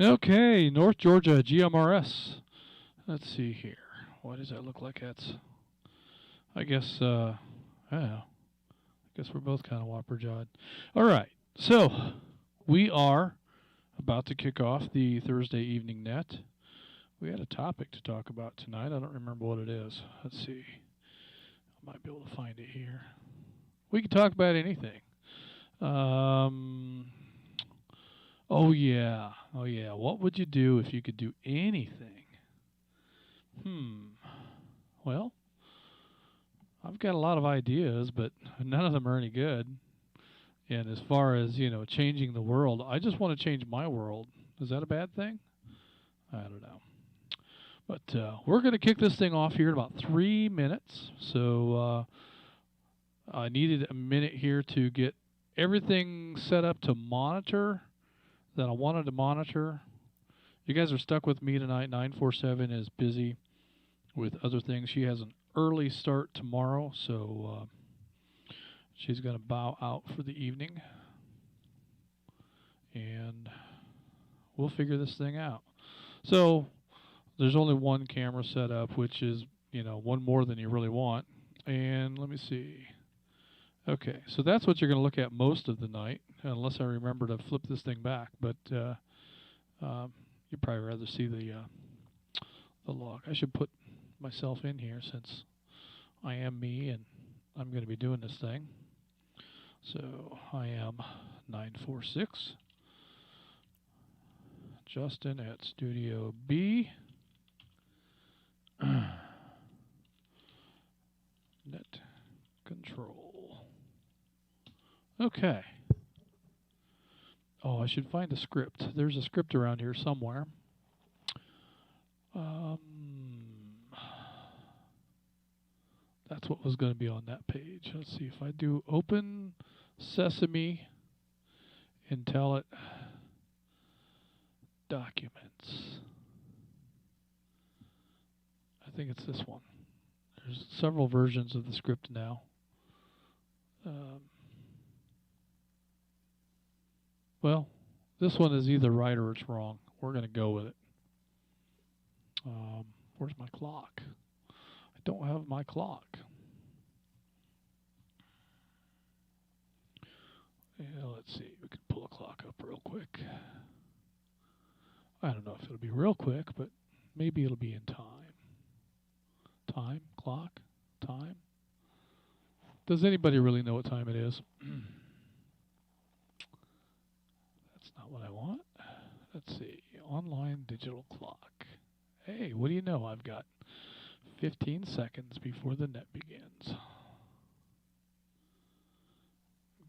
Okay, North Georgia GMRS. Let's see here. What does that look like? I guess, I don't know. I guess we're both kind of whopper jawed. All right, so we are about to kick off the Thursday evening net. We had a topic to talk about tonight. I don't remember what it is. Let's see. I might be able to find it here. We can talk about anything. Um, oh yeah, oh yeah. What would you do if you could do anything? Well, I've got a lot of ideas, but none of them are any good. And as far as, changing the world, I just want to change my world. Is that a bad thing? I don't know. But we're going to kick this thing off here in about 3 minutes. So I needed a minute here to get everything set up to monitor that I wanted to monitor. You guys are stuck with me tonight. 947 is busy with other things. She has an early start tomorrow, so she's going to bow out for the evening. And we'll figure this thing out. So there's only one camera set up, which is, one more than you really want. And let me see. Okay, so that's what you're going to look at most of the night, unless I remember to flip this thing back. But you'd probably rather see the log. I should put myself in here since I am me and I'm going to be doing this thing. So I am 946. Justin at Studio B. Net control. Okay. Oh, I should find a script. There's a script around here somewhere. That's what was going to be on that page. Let's see if I do open Sesame and tell it documents. I think it's this one. There's several versions of the script now. Well, this one is either right or it's wrong. We're going to go with it. Where's my clock? I don't have my clock. Yeah, let's see. We can pull a clock up real quick. I don't know if it'll be real quick, but maybe it'll be in time. Time? Clock? Time? Does anybody really know what time it is? That's not what I want. Let's see. Online digital clock. Hey, what do you know? I've got 15 seconds before the net begins.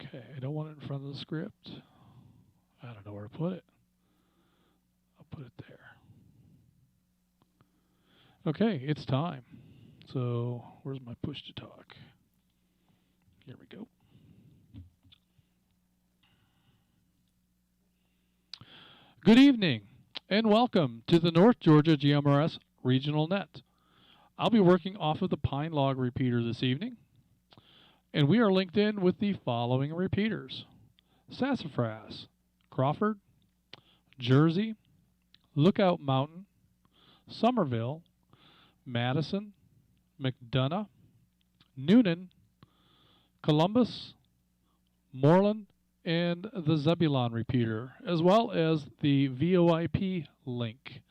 Okay, I don't want it in front of the script. I don't know where to put it. I'll put it there. Okay, it's time. So, where's my push to talk? Here we go. Good evening, and welcome to the North Georgia GMRS Regional Net. I'll be working off of the Pine Log repeater this evening, and we are linked in with the following repeaters: Sassafras, Crawford, Jersey, Lookout Mountain, Somerville, Madison, McDonough, Noonan, Columbus, Moreland, and the Zebulon repeater, as well as the VoIP link.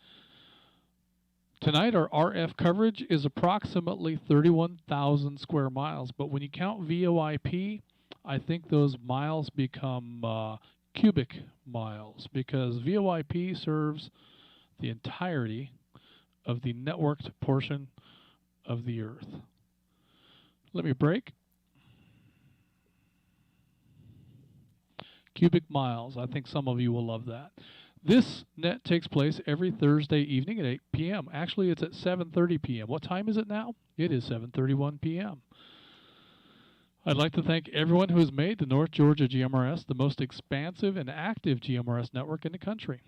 Tonight our RF coverage is approximately 31,000 square miles, but when you count VoIP, I think those miles become cubic miles, because VoIP serves the entirety of the networked portion of the Earth. Let me break. Cubic miles. I think some of you will love that. This net takes place every Thursday evening at 8 p.m. Actually, it's at 7:30 p.m. What time is it now? It is 7:31 p.m. I'd like to thank everyone who has made the North Georgia GMRS the most expansive and active GMRS network in the country.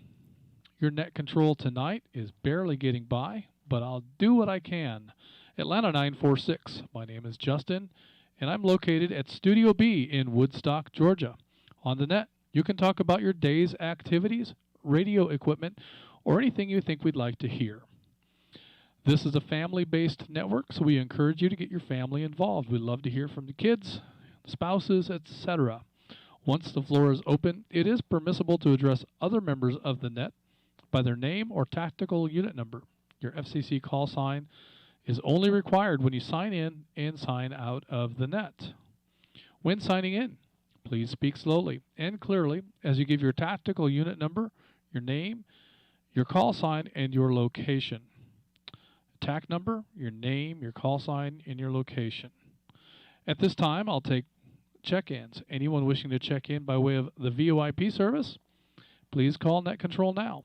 Your net control tonight is barely getting by, but I'll do what I can. Atlanta 946. My name is Justin, and I'm located at Studio B in Woodstock, Georgia. On the net, you can talk about your day's activities, radio equipment, or anything you think we'd like to hear. This is a family-based network, so we encourage you to get your family involved. We'd love to hear from the kids, spouses, etc. Once the floor is open, it is permissible to address other members of the net by their name or tactical unit number. Your FCC call sign is only required when you sign in and sign out of the net. When signing in, please speak slowly and clearly as you give your tactical unit number, your name, your call sign, and your location. TAC number, your name, your call sign, and your location. At this time, I'll take check-ins. Anyone wishing to check in by way of the VoIP service, please call Net Control now.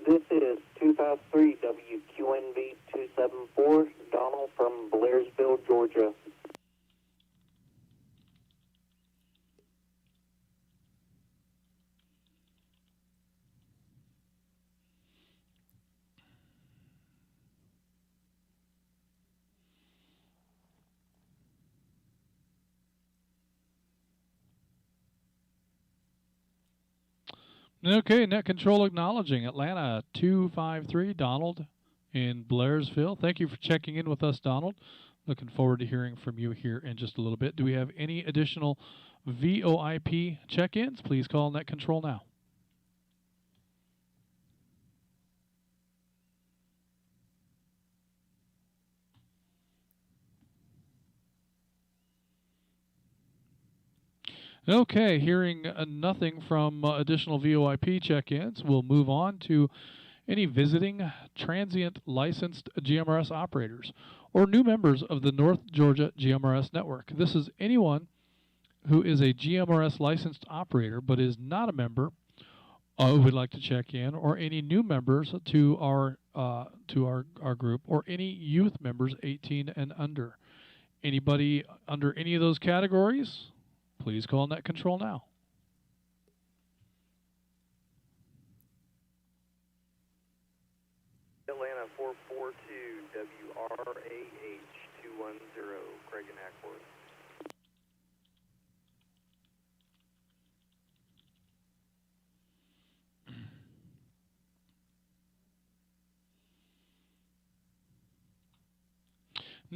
This is 253 WQNV 274, Donald from Blairsville, Georgia. Okay, Net Control acknowledging Atlanta 253, Donald in Blairsville. Thank you for checking in with us, Donald. Looking forward to hearing from you here in just a little bit. Do we have any additional VoIP check-ins? Please call Net Control now. Okay, hearing nothing from additional VoIP check-ins, we'll move on to any visiting transient licensed GMRS operators or new members of the North Georgia GMRS network. This is anyone who is a GMRS licensed operator but is not a member who would like to check in, or any new members to our group, or any youth members 18 and under. Anybody under any of those categories? Please call Net Control now. Atlanta 442 WRAH 210, Craig and Ackworth.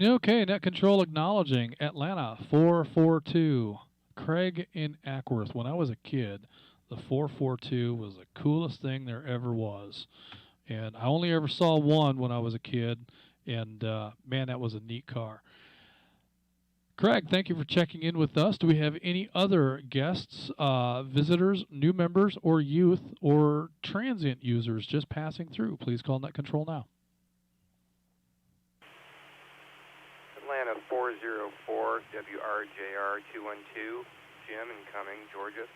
Okay, Net Control acknowledging Atlanta 442, Craig in Ackworth. When I was a kid, the 442 was the coolest thing there ever was. And I only ever saw one when I was a kid, and man, that was a neat car. Craig, thank you for checking in with us. Do we have any other guests, visitors, new members, or youth, or transient users just passing through? Please call Net Control now. Atlanta 404 WRJR 212, Jim incoming, Georgia.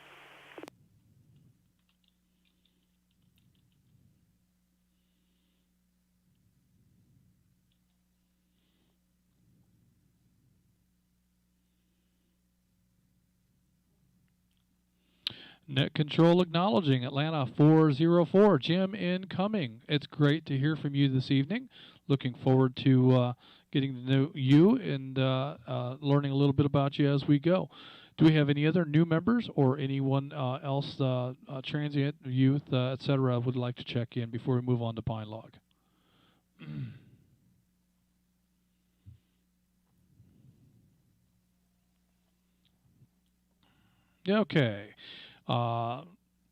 Net Control acknowledging Atlanta 404, Jim incoming. It's great to hear from you this evening. Looking forward to getting to know you and learning a little bit about you as we go. Do we have any other new members or anyone else, transient, youth, etc., would like to check in before we move on to Pine Log? Okay.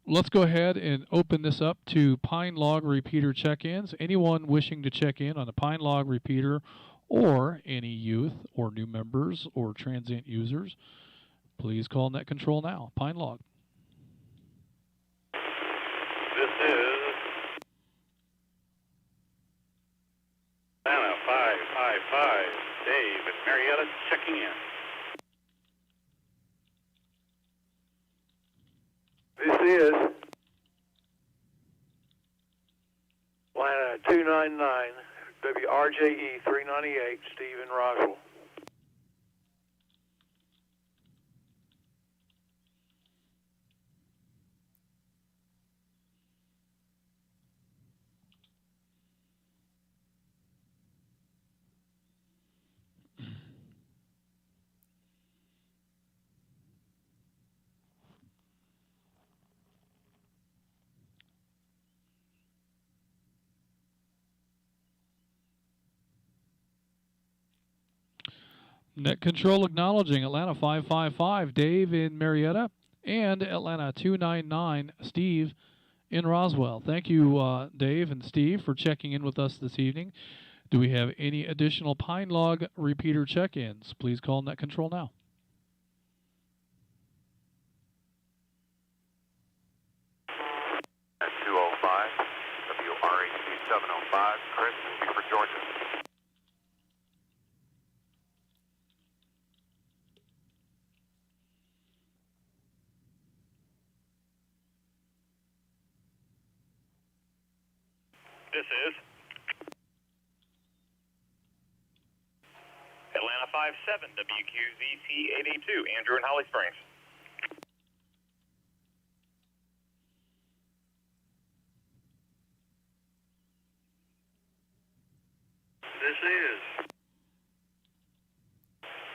Let's go ahead and open this up to Pine Log repeater check-ins. Anyone wishing to check in on the Pine Log repeater, or any youth or new members or transient users, please call Net Control now. Pine Log. This is Atlanta 555, Dave and Marietta checking in. This is Atlanta 299, WRJE 398, Stephen Roswell. Net Control acknowledging Atlanta 555, Dave in Marietta, and Atlanta 299, Steve in Roswell. Thank you, Dave and Steve, for checking in with us this evening. Do we have any additional Pine Log repeater check-ins? Please call Net Control now. At 205, WRAC 705, Chris in Beaufort, Georgia. This is Atlanta 57, WQZC 882, Andrew in Holly Springs. This is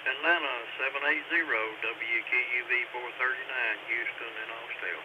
Atlanta 780, WQUV 439, Houston and Austell.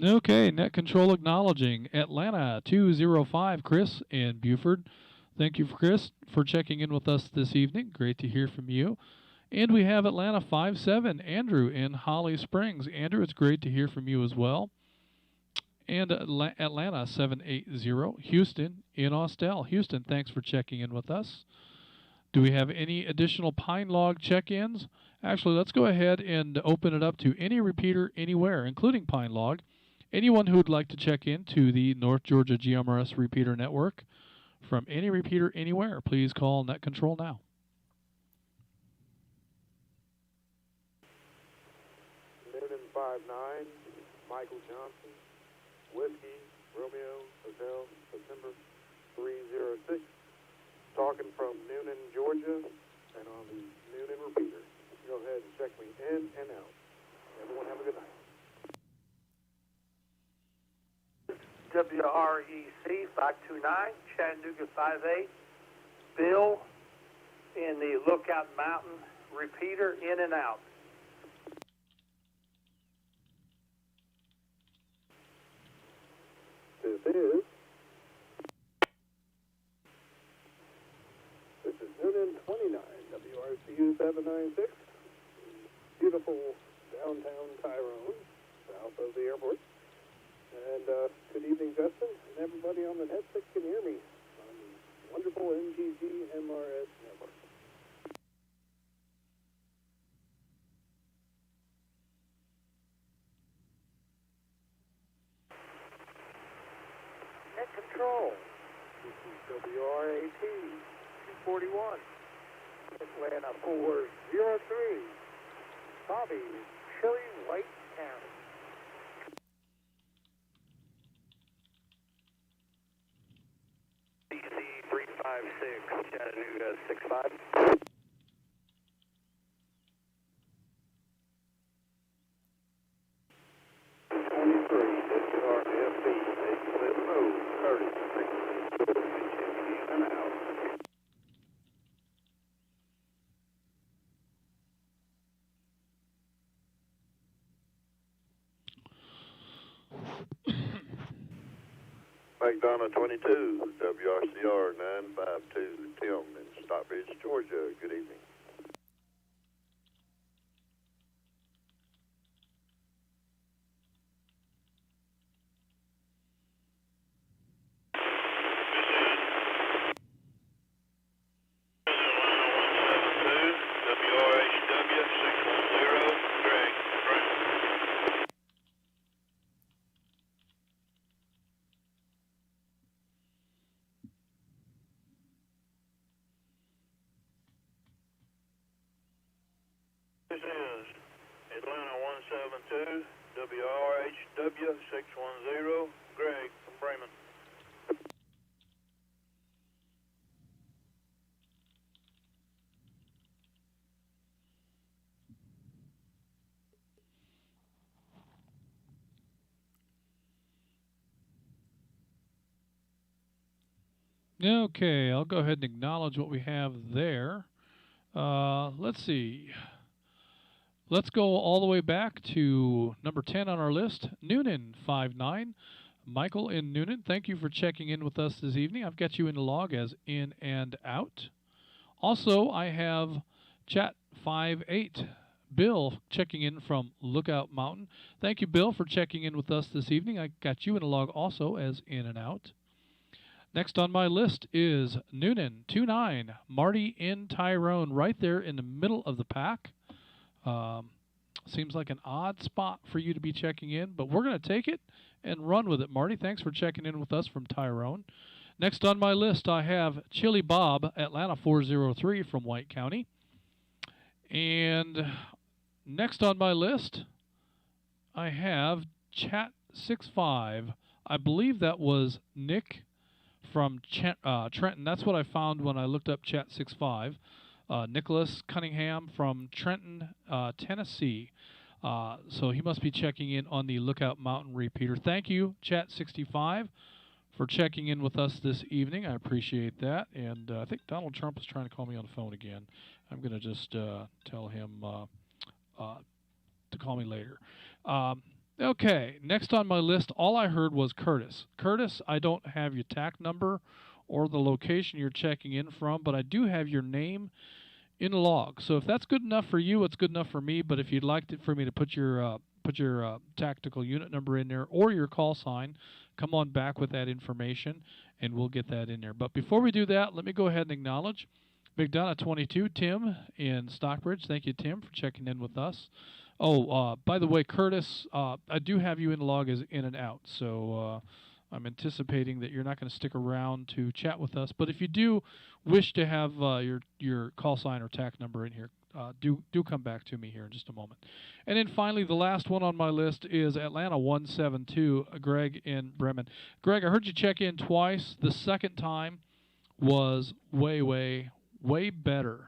Okay, Net Control acknowledging Atlanta 205, Chris in Beaufort. Thank you, Chris, for checking in with us this evening. Great to hear from you. And we have Atlanta 57, Andrew in Holly Springs. Andrew, it's great to hear from you as well. And Atlanta 780, Houston in Austell. Houston, thanks for checking in with us. Do we have any additional Pine Log check-ins? Actually, let's go ahead and open it up to any repeater anywhere, including Pine Log. Anyone who would like to check in to the North Georgia GMRS repeater network from any repeater anywhere, please call Net Control now. Noonan 59, Michael Johnson, Whiskey, Romeo, Hotel, September 306. Talking from Noonan, Georgia, and on the Noonan repeater. Go ahead and check me in and out. Everyone have a good night. WREC 529, Chattanooga 58, Bill in the Lookout Mountain repeater, in and out. This is Noonan 29, WRCU 796, beautiful downtown Tyrone, south of the airport. And good evening, Justin, and everybody on the net that can hear me on the wonderful GMRS network. Net Control. This is WRAT 241, Atlanta 403, Bobby, Chili White County. DC 356, Chattanooga 65. McDonough 22, WRCR 952, Tim in Stockbridge, Georgia. Good evening. This is Atlanta 172, WRHW 610, Greg from Bremen. Okay, I'll go ahead and acknowledge what we have there. Let's see. Let's go all the way back to number 10 on our list, Noonan 59. Michael in Noonan, thank you for checking in with us this evening. I've got you in the log as in and out. Also, I have Chat 58, Bill checking in from Lookout Mountain. Thank you, Bill, for checking in with us this evening. I got you in the log also as in and out. Next on my list is Noonan 29, Marty in Tyrone, right there in the middle of the pack. Seems like an odd spot for you to be checking in, but we're going to take it and run with it, Marty. Thanks for checking in with us from Tyrone. Next on my list, I have Chili Bob, Atlanta 403 from White County. And next on my list, I have Chat 65. I believe that was Nick from Trenton. That's what I found when I looked up Chat 65. Nicholas Cunningham from Trenton, Tennessee. So he must be checking in on the Lookout Mountain repeater. Thank you, Chat 65, for checking in with us this evening. I appreciate that. And I think Donald Trump is trying to call me on the phone again. I'm going to just tell him to call me later. Okay, next on my list, all I heard was Curtis. Curtis, I don't have your TAC number or the location you're checking in from, but I do have your name in the log. So if that's good enough for you, it's good enough for me. But if you'd like for me to put your tactical unit number in there or your call sign, come on back with that information, and we'll get that in there. But before we do that, let me go ahead and acknowledge Big Donna 22, Tim in Stockbridge. Thank you, Tim, for checking in with us. Oh, by the way, Curtis, I do have you in the log as in and out. So I'm anticipating that you're not going to stick around to chat with us. But if you do wish to have your call sign or TAC number in here, do come back to me here in just a moment. And then finally, the last one on my list is Atlanta 172, Greg in Bremen. Greg, I heard you check in twice. The second time was way better.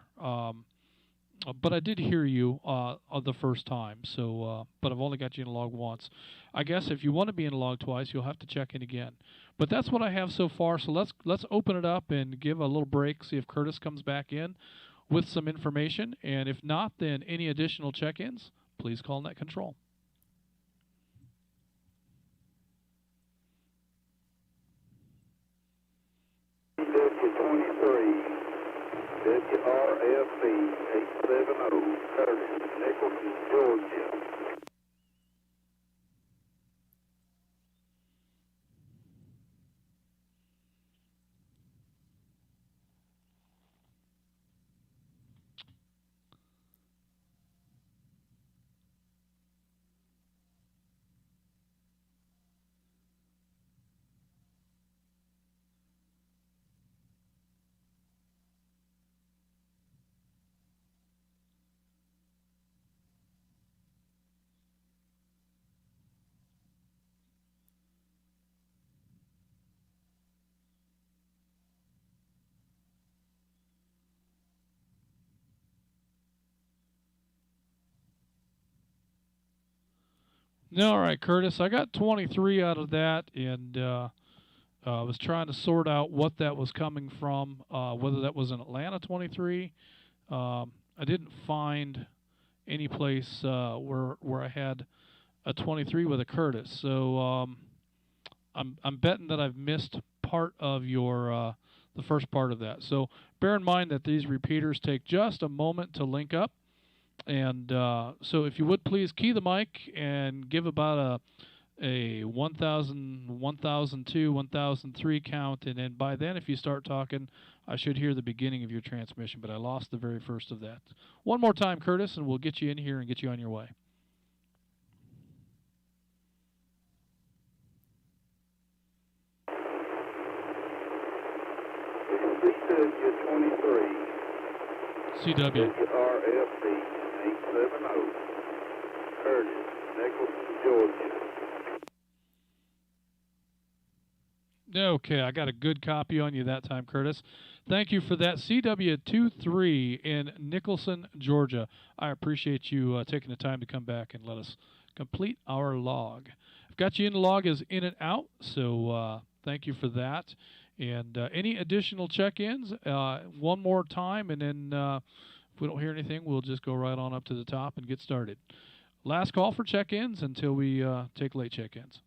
But I did hear you the first time, so but I've only got you in a log once. I guess if you want to be in a log twice, you'll have to check in again. But that's what I have so far. So let's open it up and give a little break, see if Curtis comes back in with some information, and if not, then any additional check-ins, please call Net Control. WRFB 870, Curtis, Nicholson, Georgia. All right, Curtis, I got 23 out of that, and I was trying to sort out what that was coming from, whether that was an Atlanta 23. I didn't find any place where I had a 23 with a Curtis, so I'm betting that I've missed part of your the first part of that. So bear in mind that these repeaters take just a moment to link up. And so if you would please key the mic and give about a 1000, 1002, 1003 count, and then by then if you start talking, I should hear the beginning of your transmission, but I lost the very first of that. One more time, Curtis, and we'll get you in here and get you on your way. CW. WRFB 870, Curtis, Nicholson, Georgia. Okay, I got a good copy on you that time, Curtis. Thank you for that. CW23 in Nicholson, Georgia. I appreciate you taking the time to come back and let us complete our log. I've got you in the log as in and out, so thank you for that. And any additional check-ins, one more time, and then if we don't hear anything, we'll just go right on up to the top and get started. Last call for check-ins until we take late check-ins.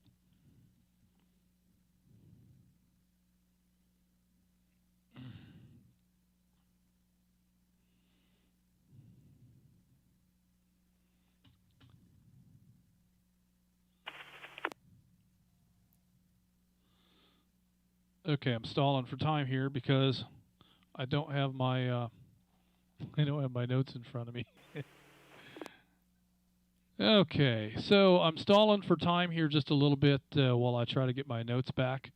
Okay, I'm stalling for time here because I don't have my notes in front of me. Okay, so I'm stalling for time here just a little bit while I try to get my notes back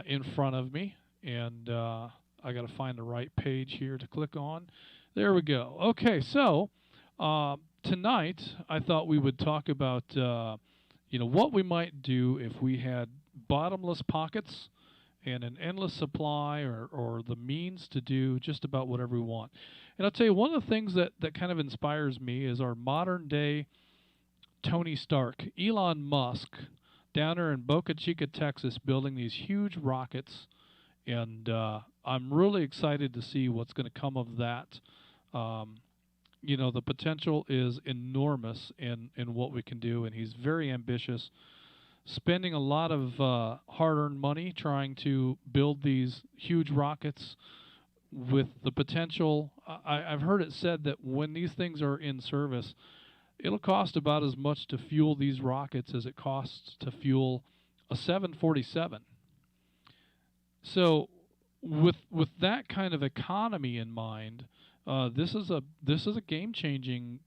in front of me, and I got to find the right page here to click on. There we go. Okay, so tonight I thought we would talk about what we might do if we had bottomless pockets and an endless supply or the means to do just about whatever we want. And I'll tell you, one of the things that kind of inspires me is our modern day Tony Stark, Elon Musk, down there in Boca Chica, Texas, building these huge rockets. And I'm really excited to see what's going to come of that. The potential is enormous in what we can do, and he's very ambitious, spending a lot of hard-earned money trying to build these huge rockets with the potential. I've heard it said that when these things are in service, it'll cost about as much to fuel these rockets as it costs to fuel a 747. So with that kind of economy in mind, this is a game-changing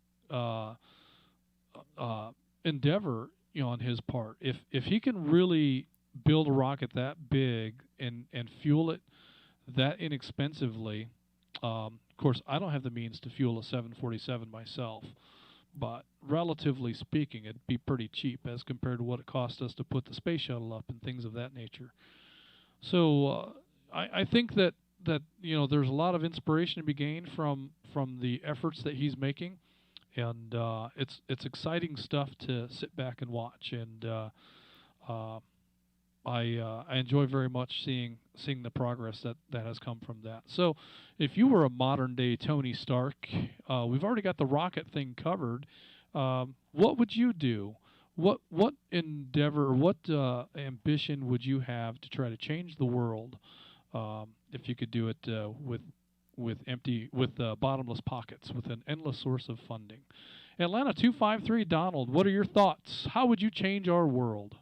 endeavor, on his part. If he can really build a rocket that big and fuel it that inexpensively, of course I don't have the means to fuel a 747 myself, but relatively speaking, it'd be pretty cheap as compared to what it cost us to put the space shuttle up and things of that nature. So I think that there's a lot of inspiration to be gained from the efforts that he's making, and it's exciting stuff to sit back and watch. And I enjoy very much seeing the progress that has come from that. So if you were a modern day Tony Stark, we've already got the rocket thing covered. What would you do? What endeavor or what ambition would you have to try to change the world if you could do it with bottomless pockets, with an endless source of funding? Atlanta 253 Donald, what are your thoughts? How would you change our world?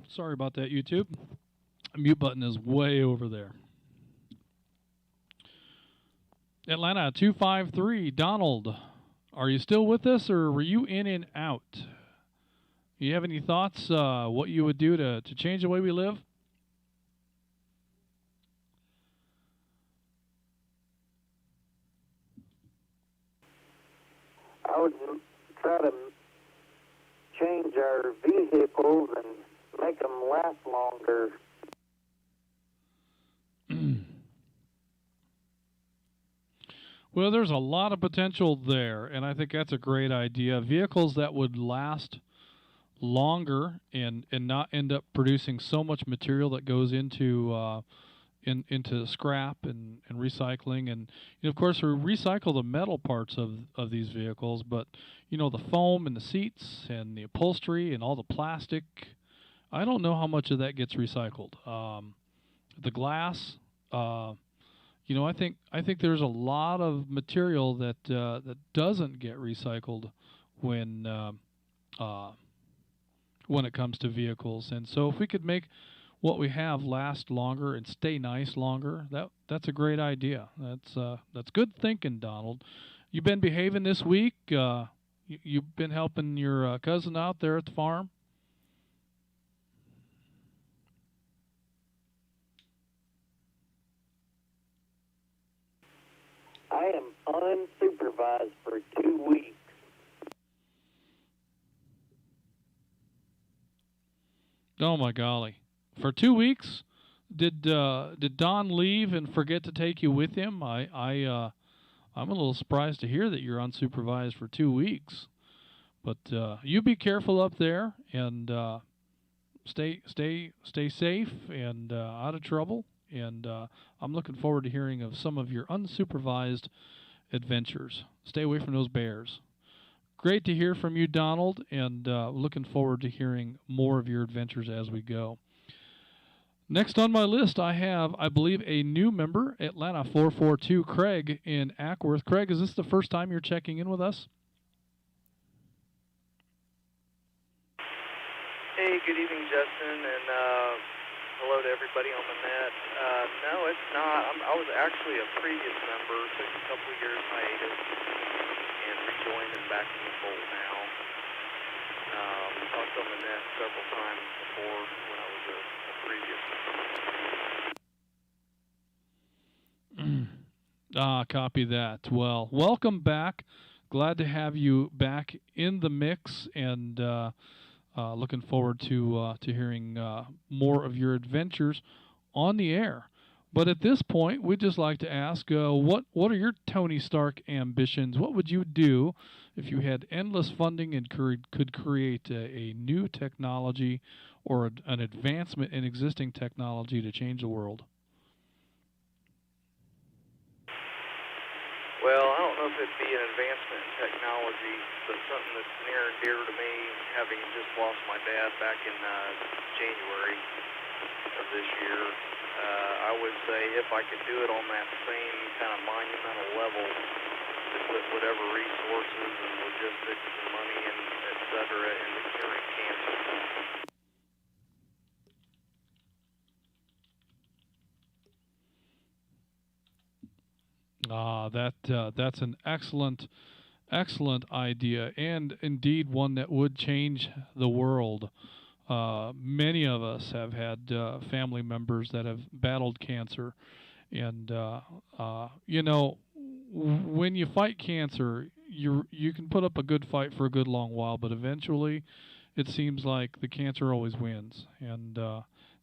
Sorry about that, YouTube. The mute button is way over there. Atlanta 253 Donald, are you still with us, or were you in and out? You have any thoughts what you would do to change the way we live? I would try to change our vehicles and make them last longer. Well, there's a lot of potential there, and I think that's a great idea. Vehicles that would last longer and not end up producing so much material that goes into scrap and recycling. And of course, we recycle the metal parts of these vehicles, but the foam and the seats and the upholstery and all the plastic, I don't know how much of that gets recycled. The glass, I think there's a lot of material that doesn't get recycled when it comes to vehicles. And so if we could make what we have last longer and stay nice longer, that's a great idea. That's good thinking, Donald. You been behaving this week? You've been helping your cousin out there at the farm? I am unsupervised for 2 weeks. Oh my golly! For 2 weeks, did Don leave and forget to take you with him? I'm a little surprised to hear that you're unsupervised for 2 weeks. But you be careful up there and stay safe and out of trouble. And I'm looking forward to hearing of some of your unsupervised adventures. Stay away from those bears. Great to hear from you, Donald, and looking forward to hearing more of your adventures as we go. Next on my list, I have, I believe, a new member, Atlanta 442, Craig in Ackworth. Craig, is this the first time you're checking in with us? Hey, good evening, Justin, and hello to everybody on the net. No, it's not. I was actually a previous member, took a couple of years hiatus, and rejoined and back in the fold now. Talked on the net several times before when I was a previous member. Copy that. Well, welcome back. Glad to have you back in the mix, and looking forward to hearing more of your adventures on the air. But at this point, we'd just like to ask, what are your Tony Stark ambitions? What would you do if you had endless funding and could create a new technology or an advancement in existing technology to change the world? Well, I don't know if it'd be an advancement in technology, but something that's near and dear to me, having just lost my dad back in January of this year. I would say if I could do it on that same kind of monumental level, to put whatever resources and logistics and money and et cetera into curing cancer. That's an excellent idea, and indeed one that would change the world. Many of us have had family members that have battled cancer, and when you fight cancer, you can put up a good fight for a good long while, but eventually, it seems like the cancer always wins, and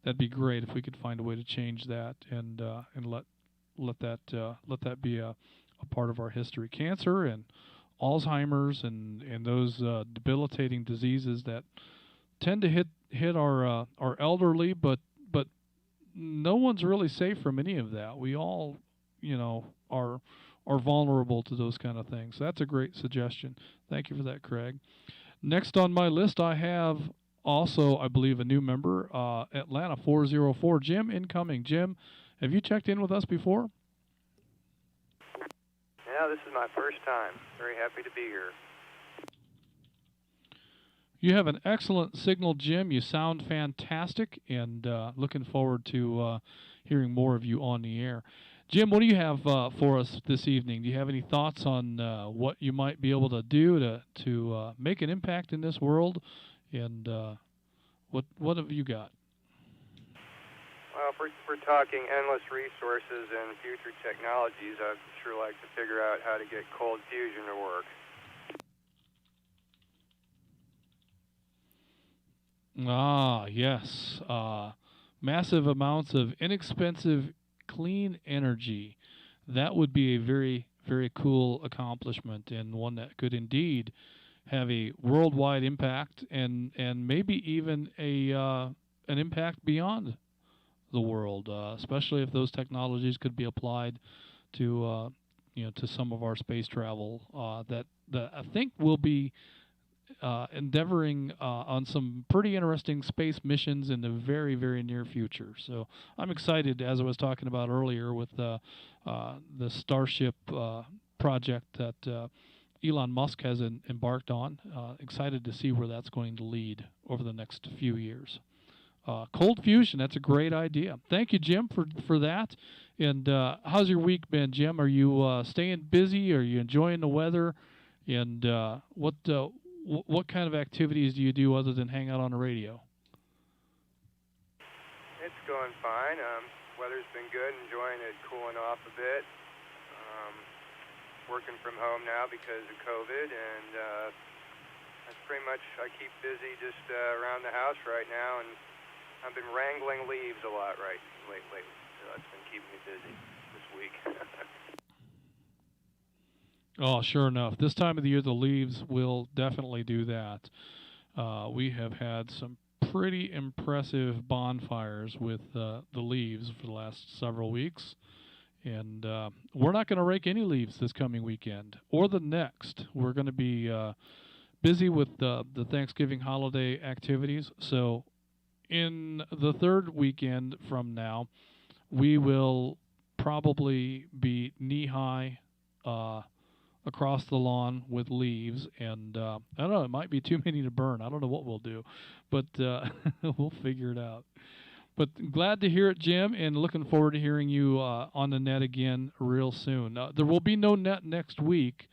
that'd be great if we could find a way to change that and let that be a part of our history. Cancer and Alzheimer's and those debilitating diseases that tend to hit our elderly, but no one's really safe from any of that. We all, are vulnerable to those kind of things. That's a great suggestion. Thank you for that, Craig. Next on my list, I have also, I believe, a new member, Atlanta 404, Jim incoming. Jim, have you checked in with us before? Yeah, this is my first time. Very happy to be here. You have an excellent signal, Jim. You sound fantastic, and looking forward to hearing more of you on the air. Jim, what do you have for us this evening? Do you have any thoughts on what you might be able to do to make an impact in this world? And what have you got? Well, if we're talking endless resources and future technologies, I'd sure like to figure out how to get cold fusion to work. Ah, yes. Massive amounts of inexpensive, clean energy. That would be a very, very cool accomplishment, and one that could indeed have a worldwide impact and maybe even an impact beyond the world, especially if those technologies could be applied to to some of our space travel that I think will be endeavoring on some pretty interesting space missions in the very, very near future. So I'm excited, as I was talking about earlier, with the Starship project that Elon Musk has embarked on. Excited to see where that's going to lead over the next few years. Cold fusion, that's a great idea. Thank you, Jim, for that. And how's your week been, Jim? Are you staying busy? Are you enjoying the weather? And what kind of activities do you do other than hang out on the radio? It's going fine. Weather's been good, enjoying it cooling off a bit. Working from home now because of COVID, and that's pretty much, I keep busy just around the house right now and I've been wrangling leaves a lot lately, so that's been keeping me busy this week. Oh, sure enough. This time of the year, the leaves will definitely do that. We have had some pretty impressive bonfires with the leaves for the last several weeks. And we're not going to rake any leaves this coming weekend or the next. We're going to be busy with the Thanksgiving holiday activities. So in the third weekend from now, we will probably be knee-high across the lawn with leaves. And I don't know, it might be too many to burn. I don't know what we'll do, but we'll figure it out. But glad to hear it, Jim, and looking forward to hearing you on the net again real soon. There will be no net next week,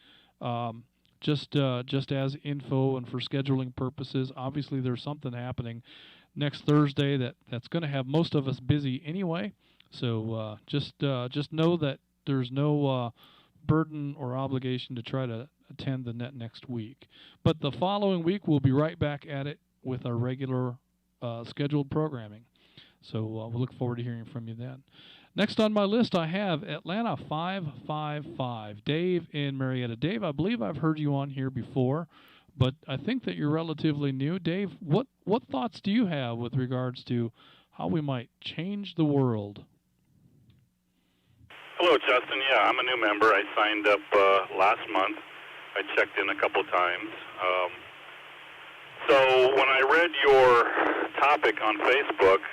just as info and for scheduling purposes. Obviously, there's something happening next Thursday that's going to have most of us busy anyway. So just know that there's no burden or obligation to try to attend the net next week. But the following week, we'll be right back at it with our regular scheduled programming. So we'll look forward to hearing from you then. Next on my list, I have Atlanta 555. Dave in Marietta. Dave, I believe I've heard you on here before, but I think that you're relatively new. Dave, what thoughts do you have with regards to how we might change the world? Hello, Justin. Yeah, I'm a new member. I signed up last month. I checked in a couple times. So when I read your topic on Facebook,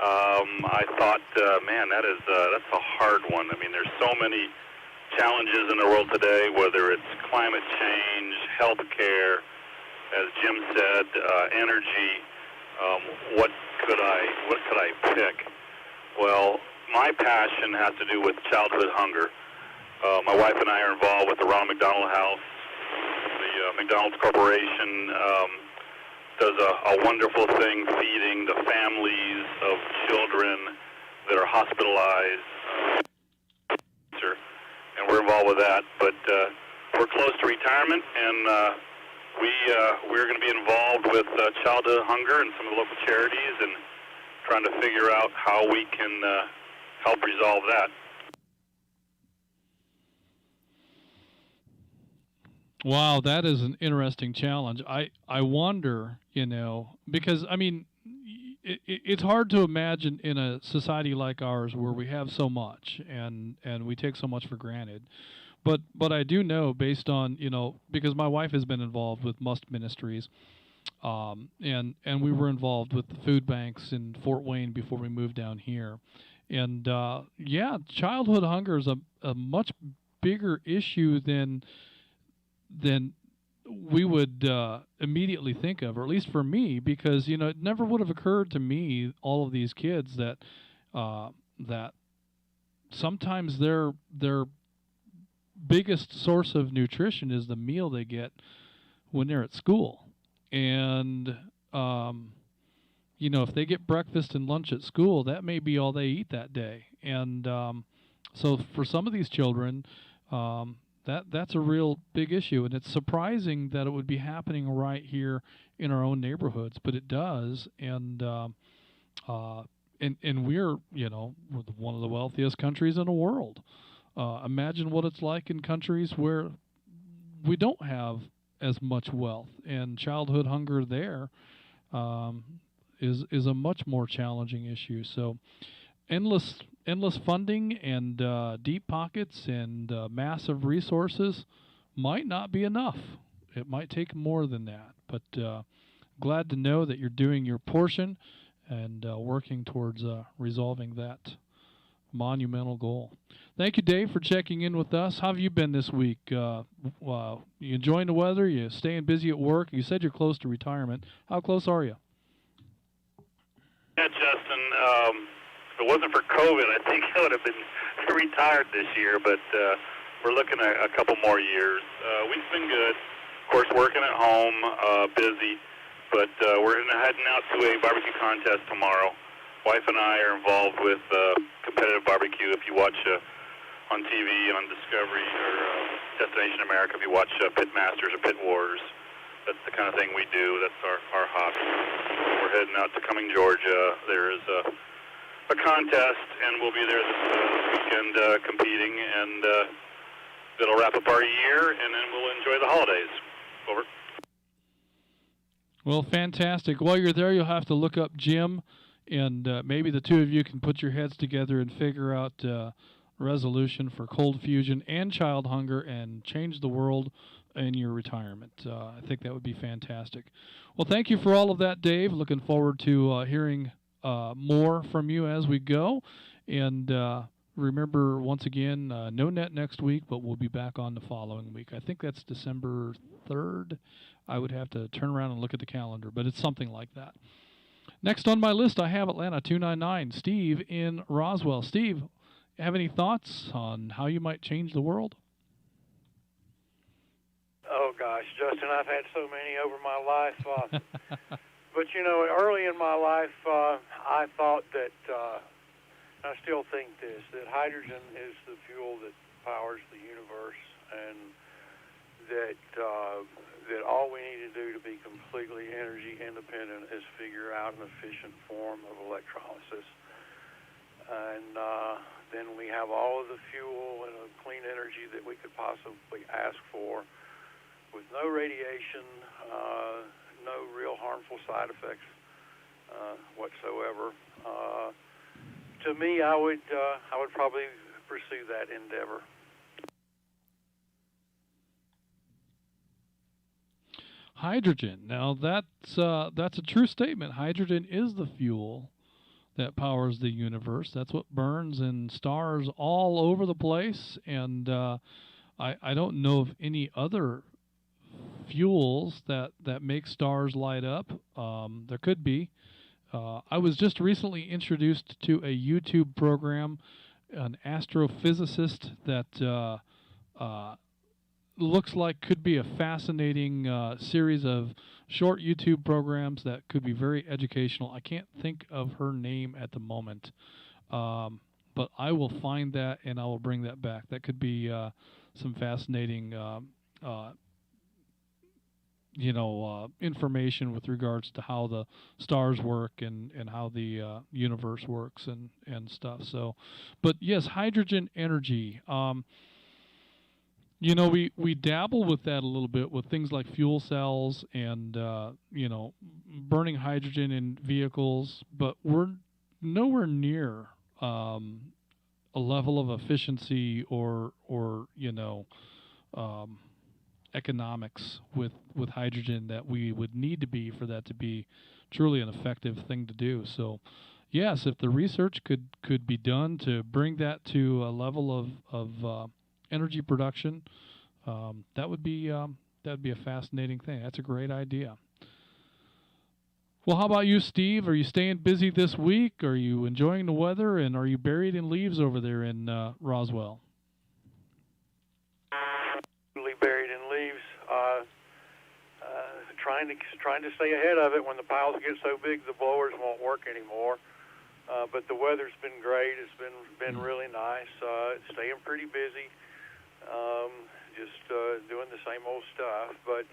I thought, man, that's a hard one. I mean, there's so many challenges in the world today, whether it's climate change, health care, as Jim said, energy. What could I pick? Well, my passion has to do with childhood hunger. My wife and I are involved with the Ronald McDonald House. The McDonald's Corporation does a wonderful thing feeding the families of children that are hospitalized, and we're involved with that. But we're close to retirement, and we're going to be involved with childhood hunger and some of the local charities and trying to figure out how we can help resolve that. Wow, that is an interesting challenge. I wonder, because, I mean, it's hard to imagine in a society like ours where we have so much and we take so much for granted. But I do know, based on, because my wife has been involved with Must Ministries, and we were involved with the food banks in Fort Wayne before we moved down here. And, yeah, childhood hunger is a much bigger issue than we would immediately think of, or at least for me, because it never would have occurred to me, all of these kids, that sometimes their biggest source of nutrition is the meal they get when they're at school. And if they get breakfast and lunch at school, that may be all they eat that day. And so for some of these children, that's a real big issue, and it's surprising that it would be happening right here in our own neighborhoods, but it does. And we're one of the wealthiest countries in the world. Imagine what it's like in countries where we don't have as much wealth, and childhood hunger there is a much more challenging issue. So endless funding and deep pockets and massive resources might not be enough. It might take more than that. But glad to know that you're doing your portion and working towards resolving that monumental goal. Thank you, Dave, for checking in with us. How have you been this week? You enjoying the weather? You staying busy at work? You said you're close to retirement. How close are you? Yeah, Justin, if it wasn't for COVID, I think I would have been retired this year, but we're looking at a couple more years. We've been good. Of course, working at home, busy, but we're heading out to a barbecue contest tomorrow. Wife and I are involved with competitive barbecue. If you watch on TV, on Discovery or Destination America, if you watch Pit Masters or Pit Wars, That's the kind of thing we do. That's our hobby. We're heading out to Cumming, Georgia. There is a contest, and we'll be there this weekend competing, and it'll wrap up our year, and then we'll enjoy the holidays. Over. Well, fantastic. While you're there, you'll have to look up Jim, and maybe the two of you can put your heads together and figure out resolution for cold fusion and child hunger and change the world in your retirement. I think that would be fantastic. Well, thank you for all of that, Dave. Looking forward to hearing more from you as we go. And remember, once again, no net next week, but we'll be back on the following week. I think that's December 3rd. I would have to turn around and look at the calendar, but it's something like that. Next on my list, I have Atlanta 299, Steve in Roswell. Steve, have any thoughts on how you might change the world? Oh, gosh, Justin, I've had so many over my life. But, you know, early in my life, I thought that, I still think this, that hydrogen is the fuel that powers the universe, and that that all we need to do to be completely energy independent is figure out an efficient form of electrolysis. And then we have all of the fuel and clean energy that we could possibly ask for with no radiation, no real harmful side effects whatsoever. To me, I would probably pursue that endeavor. Hydrogen. Now that's a true statement. Hydrogen is the fuel that powers the universe. That's what burns in stars all over the place. And I don't know of any other fuels that make stars light up. There could be. I was just recently introduced to a YouTube program, an astrophysicist that looks like could be a fascinating series of short YouTube programs that could be very educational. I can't think of her name at the moment, but I will find that and I will bring that back. That could be some fascinating information with regards to how the stars work and how the universe works and stuff. So, but yes, hydrogen energy. We dabble with that a little bit with things like fuel cells and burning hydrogen in vehicles, but we're nowhere near a level of efficiency or economics with hydrogen that we would need to be for that to be truly an effective thing to do. So yes, if the research could be done to bring that to a level of energy production, that would be a fascinating thing. That's a great idea. Well, how about you, Steve? Are you staying busy this week? Are you enjoying the weather? And are you buried in leaves over there in Roswell? Buried in leaves. Trying to stay ahead of it. When the piles get so big, the blowers won't work anymore. But the weather's been great. It's been really nice. Staying pretty busy. Just doing the same old stuff. But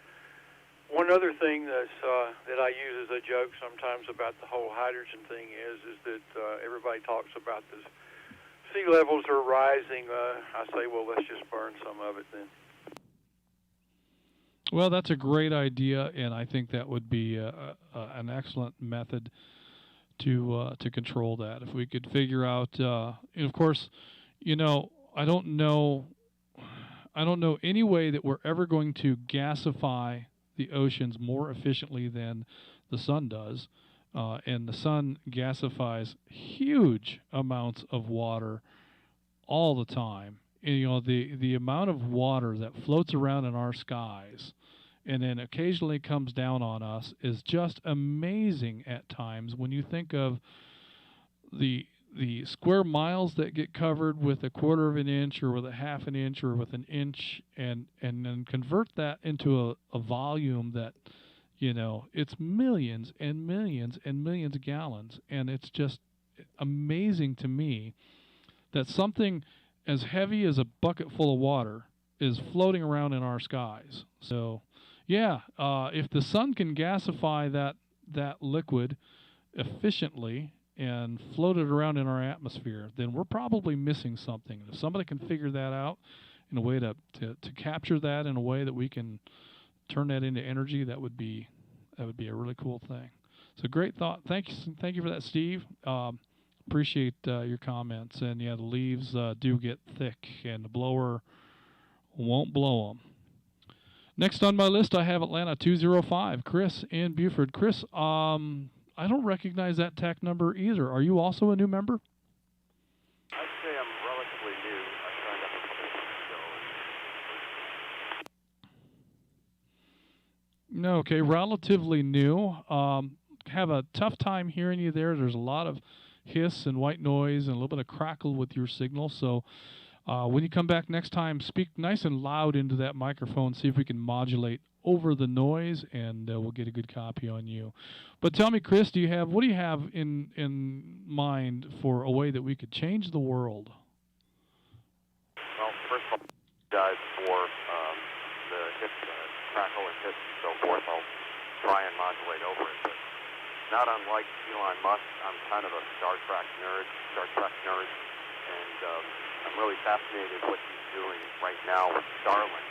one other thing that I use as a joke sometimes about the whole hydrogen thing is that everybody talks about the sea levels are rising. I say, well, let's just burn some of it then. Well, that's a great idea, and I think that would be an excellent method to control that. If we could figure out, and of course, I don't know any way that we're ever going to gasify the oceans more efficiently than the sun does, and the sun gasifies huge amounts of water all the time. And, the amount of water that floats around in our skies and then occasionally comes down on us is just amazing at times when you think of the square miles that get covered with a quarter of an inch or with a half an inch or with an inch, and then convert that into a volume that, it's millions and millions and millions of gallons. And it's just amazing to me that something as heavy as a bucket full of water is floating around in our skies. So, Yeah, if the sun can gasify that liquid efficiently and float it around in our atmosphere, then we're probably missing something. If somebody can figure that out in a way to capture that in a way that we can turn that into energy, that would be a really cool thing. So great thought. Thank you for that, Steve. Appreciate your comments. And yeah, the leaves do get thick, and the blower won't blow them. Next on my list, I have Atlanta 205, Chris in Buford. Chris, I don't recognize that TAC number either. Are you also a new member? I'd say I'm relatively new. I signed up a couple of weeks ago. No, okay, relatively new. Have a tough time hearing you there. There's a lot of hiss and white noise and a little bit of crackle with your signal. So when you come back next time, speak nice and loud into that microphone. See if we can modulate over the noise, and we'll get a good copy on you. But tell me, Chris, what do you have in mind for a way that we could change the world? Well, first of all, guys, for the hiss, crackle and hiss and so forth, I'll try and modulate over it. But not unlike Elon Musk, I'm kind of a Star Trek nerd, and I'm really fascinated what he's doing right now with Starlink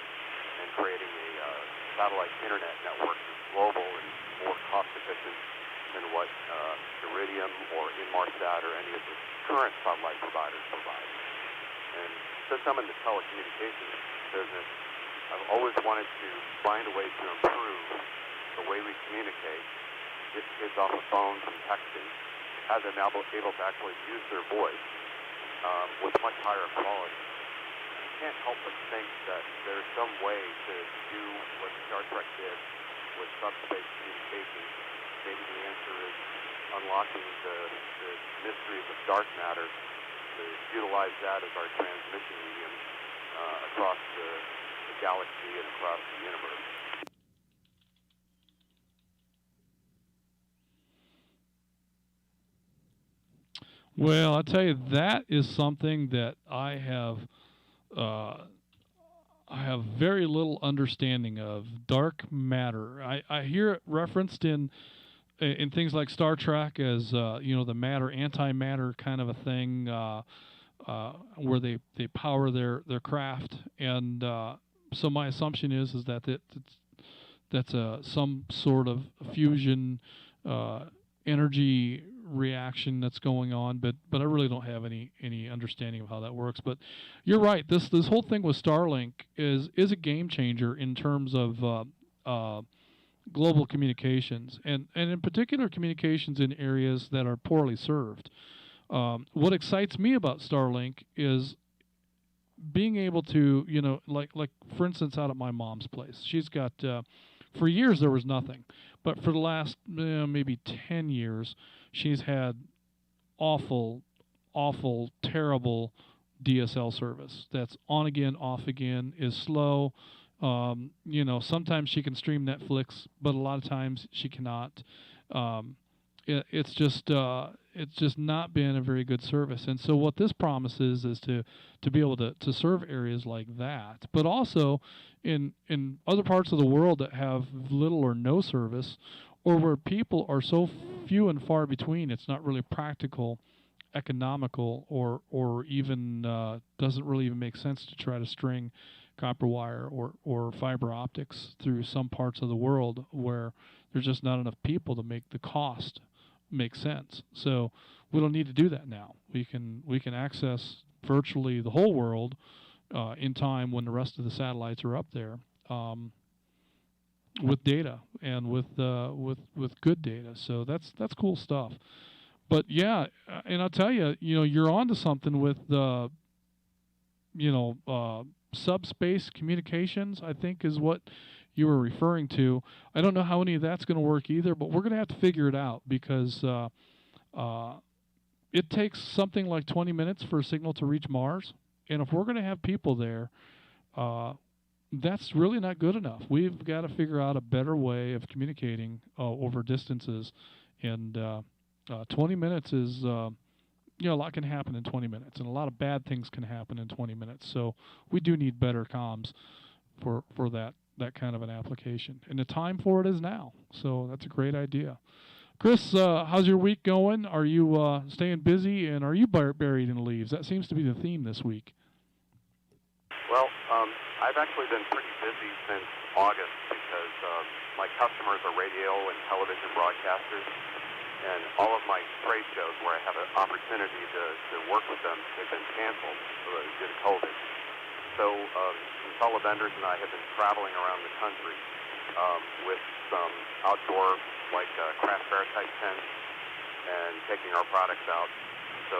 and creating a satellite internet network that's global and more cost efficient than what Iridium or Inmarsat or any of the current satellite providers provide. And since I'm in the telecommunications business, I've always wanted to find a way to improve the way we communicate, get kids off of phones and texting, have them able to actually use their voice with much higher quality. I can't help but think that there's some way to do what Star Trek did with subspace communications. Maybe the answer is unlocking the mysteries of dark matter to utilize that as our transmission medium across the galaxy and across the universe. Well, I'll tell you, that is something that I have very little understanding of. Dark matter. I hear it referenced in things like Star Trek as the matter antimatter kind of a thing, where they power their craft, and so my assumption is that that's some sort of fusion energy reaction that's going on, but I really don't have any understanding of how that works. But you're right. This whole thing with Starlink is a game changer in terms of global communications, and in particular communications in areas that are poorly served. What excites me about Starlink is being able to, like for instance, out at my mom's place, she's got for years there was nothing, but for the last maybe 10 years, she's had awful, terrible DSL service that's on again, off again, is slow. Sometimes she can stream Netflix, but a lot of times she cannot. It's just not been a very good service. And so what this promises is to be able to serve areas like that, but also in other parts of the world that have little or no service, or where people are so few and far between, it's not really practical, economical, or even doesn't really even make sense to try to string copper wire or fiber optics through some parts of the world where there's just not enough people to make the cost make sense. So we don't need to do that now. We can access virtually the whole world in time when the rest of the satellites are up there, with data and with good data. So that's cool stuff. But yeah, and I'll tell you, you're onto something with subspace communications, I think is what you were referring to. I don't know how any of that's going to work either, but we're going to have to figure it out, because it takes something like 20 minutes for a signal to reach Mars, and if we're going to have people there, that's really not good enough. We've got to figure out a better way of communicating over distances, and 20 minutes is a lot can happen in 20 minutes, and a lot of bad things can happen in 20 minutes. So we do need better comms for that that kind of an application. And the time for it is now. So that's a great idea. Chris, how's your week going? Are you staying busy, and are you buried in leaves? That seems to be the theme this week. Well, I've actually been pretty busy since August because my customers are radio and television broadcasters, and all of my trade shows where I have an opportunity to work with them have been canceled due to COVID. So some fellow vendors and I have been traveling around the country with some outdoor, like craft fair type tents, and taking our products out. So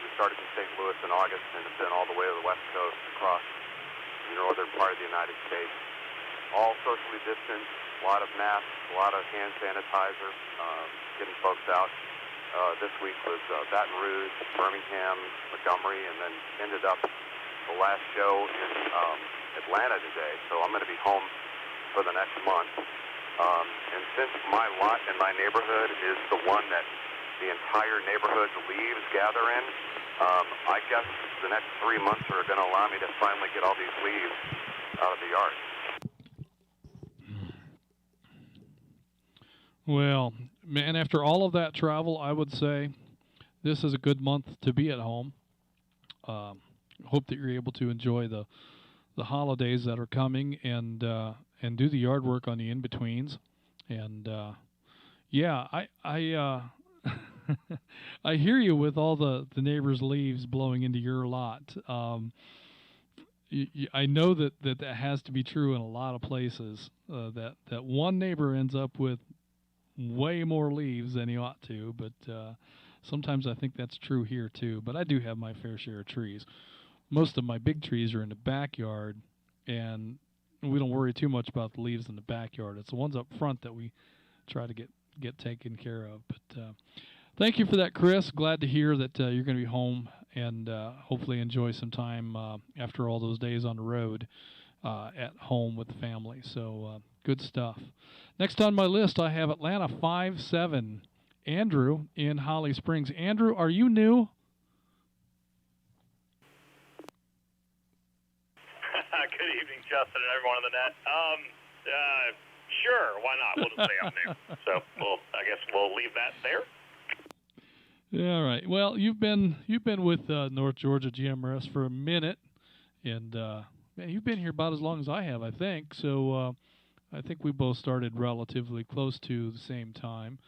we started in St. Louis in August and have been all the way to the West Coast across the northern part of the United States. All socially distanced, a lot of masks, a lot of hand sanitizer, getting folks out. This week was Baton Rouge, Birmingham, Montgomery, and then ended up the last show in Atlanta today. So I'm going to be home for the next month. And since my lot in my neighborhood is the one that the entire neighborhood's leaves gather in, I guess the next 3 months are going to allow me to finally get all these leaves out of the yard. Well, man, after all of that travel, I would say this is a good month to be at home. Hope that you're able to enjoy the holidays that are coming and do the yard work on the in-betweens. And yeah, I I hear you with all the neighbors' leaves blowing into your lot. I know that has to be true in a lot of places. That one neighbor ends up with way more leaves than he ought to, but sometimes I think that's true here too. But I do have my fair share of trees. Most of my big trees are in the backyard, and we don't worry too much about the leaves in the backyard. It's the ones up front that we try to get taken care of. But thank you for that, Chris. Glad to hear that you're going to be home and hopefully enjoy some time after all those days on the road at home with the family. So good stuff. Next on my list, I have Atlanta 5-7. Andrew in Holly Springs. Andrew, are you new? Good evening, Justin and everyone on the net. Sure, why not? We'll just say I'm new. So, I guess we'll leave that there. Yeah, all right. Well, you've been with North Georgia GMRS for a minute, and man, you've been here about as long as I have, I think. So I think we both started relatively close to the same time.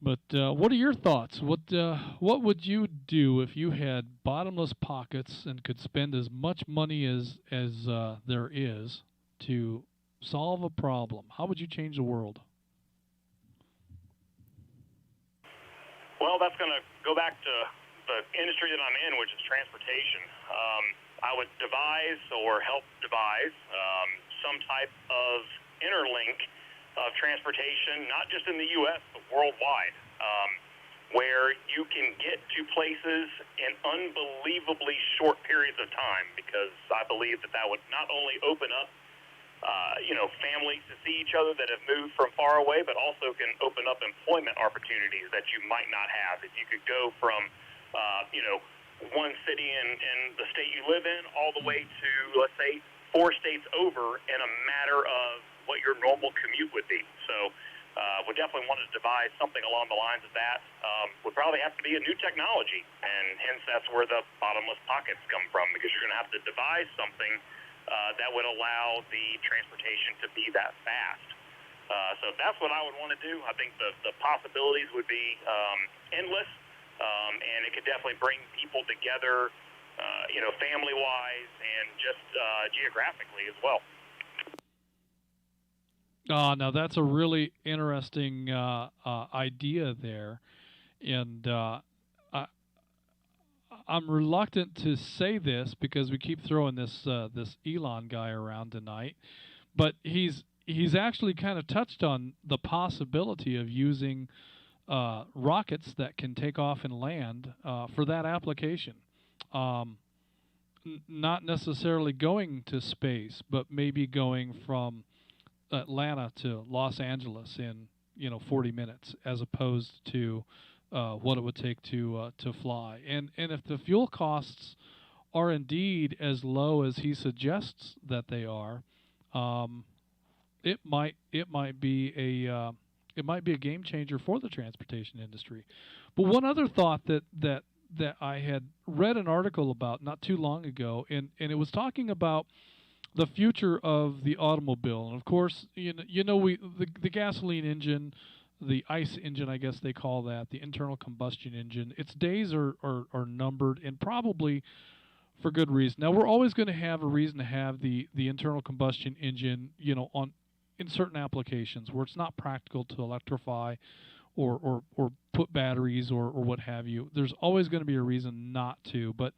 But what are your thoughts? What would you do if you had bottomless pockets and could spend as much money as there is to solve a problem? How would you change the world? Well, that's going to go back to the industry that I'm in, which is transportation. I would devise or help devise some type of interlink of transportation, not just in the U.S., but worldwide, where you can get to places in unbelievably short periods of time, because I believe that would not only open up families to see each other that have moved from far away, but also can open up employment opportunities that you might not have. If you could go from, one city in the state you live in all the way to, let's say, 4 states over in a matter of what your normal commute would be. So we definitely want to devise something along the lines of that. Would probably have to be a new technology, and hence that's where the bottomless pockets come from, because you're going to have to devise something that would allow the transportation to be that fast. So that's what I would want to do. I think the possibilities would be endless, and it could definitely bring people together, family-wise and just geographically as well. Now that's a really interesting idea there, and I'm reluctant to say this because we keep throwing this Elon guy around tonight, but he's actually kind of touched on the possibility of using rockets that can take off and land for that application. Not necessarily going to space, but maybe going from Atlanta to Los Angeles in 40 minutes, as opposed to what it would take to fly. And if the fuel costs are indeed as low as he suggests that they are, it might be a game changer for the transportation industry. But one other thought that I had read an article about not too long ago, and it was talking about the future of the automobile. And of course, the gasoline engine, the ICE engine, I guess they call that, the internal combustion engine, its days are numbered, and probably for good reason. Now, we're always going to have a reason to have the internal combustion engine, in certain applications where it's not practical to electrify or put batteries or what have you. There's always going to be a reason not to. But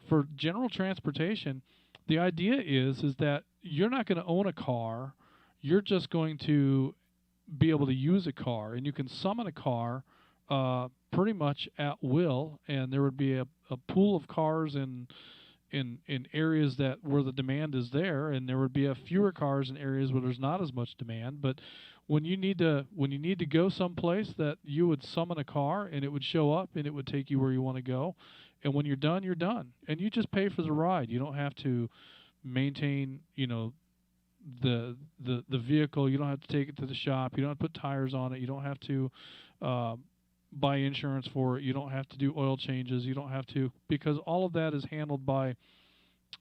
for general transportation, the idea is that you're not going to own a car. You're just going to be able to use a car, and you can summon a car pretty much at will, and there would be a pool of cars in areas that where the demand is there, and there would be a fewer cars in areas where there's not as much demand. But when you need to go someplace, that you would summon a car and it would show up and it would take you where you want to go, and when you're done, and you just pay for the ride. You don't have to maintain the vehicle. You don't have to take it to the shop. You don't have to put tires on it. You don't have to buy insurance for it. You don't have to do oil changes. You don't have to, because all of that is handled by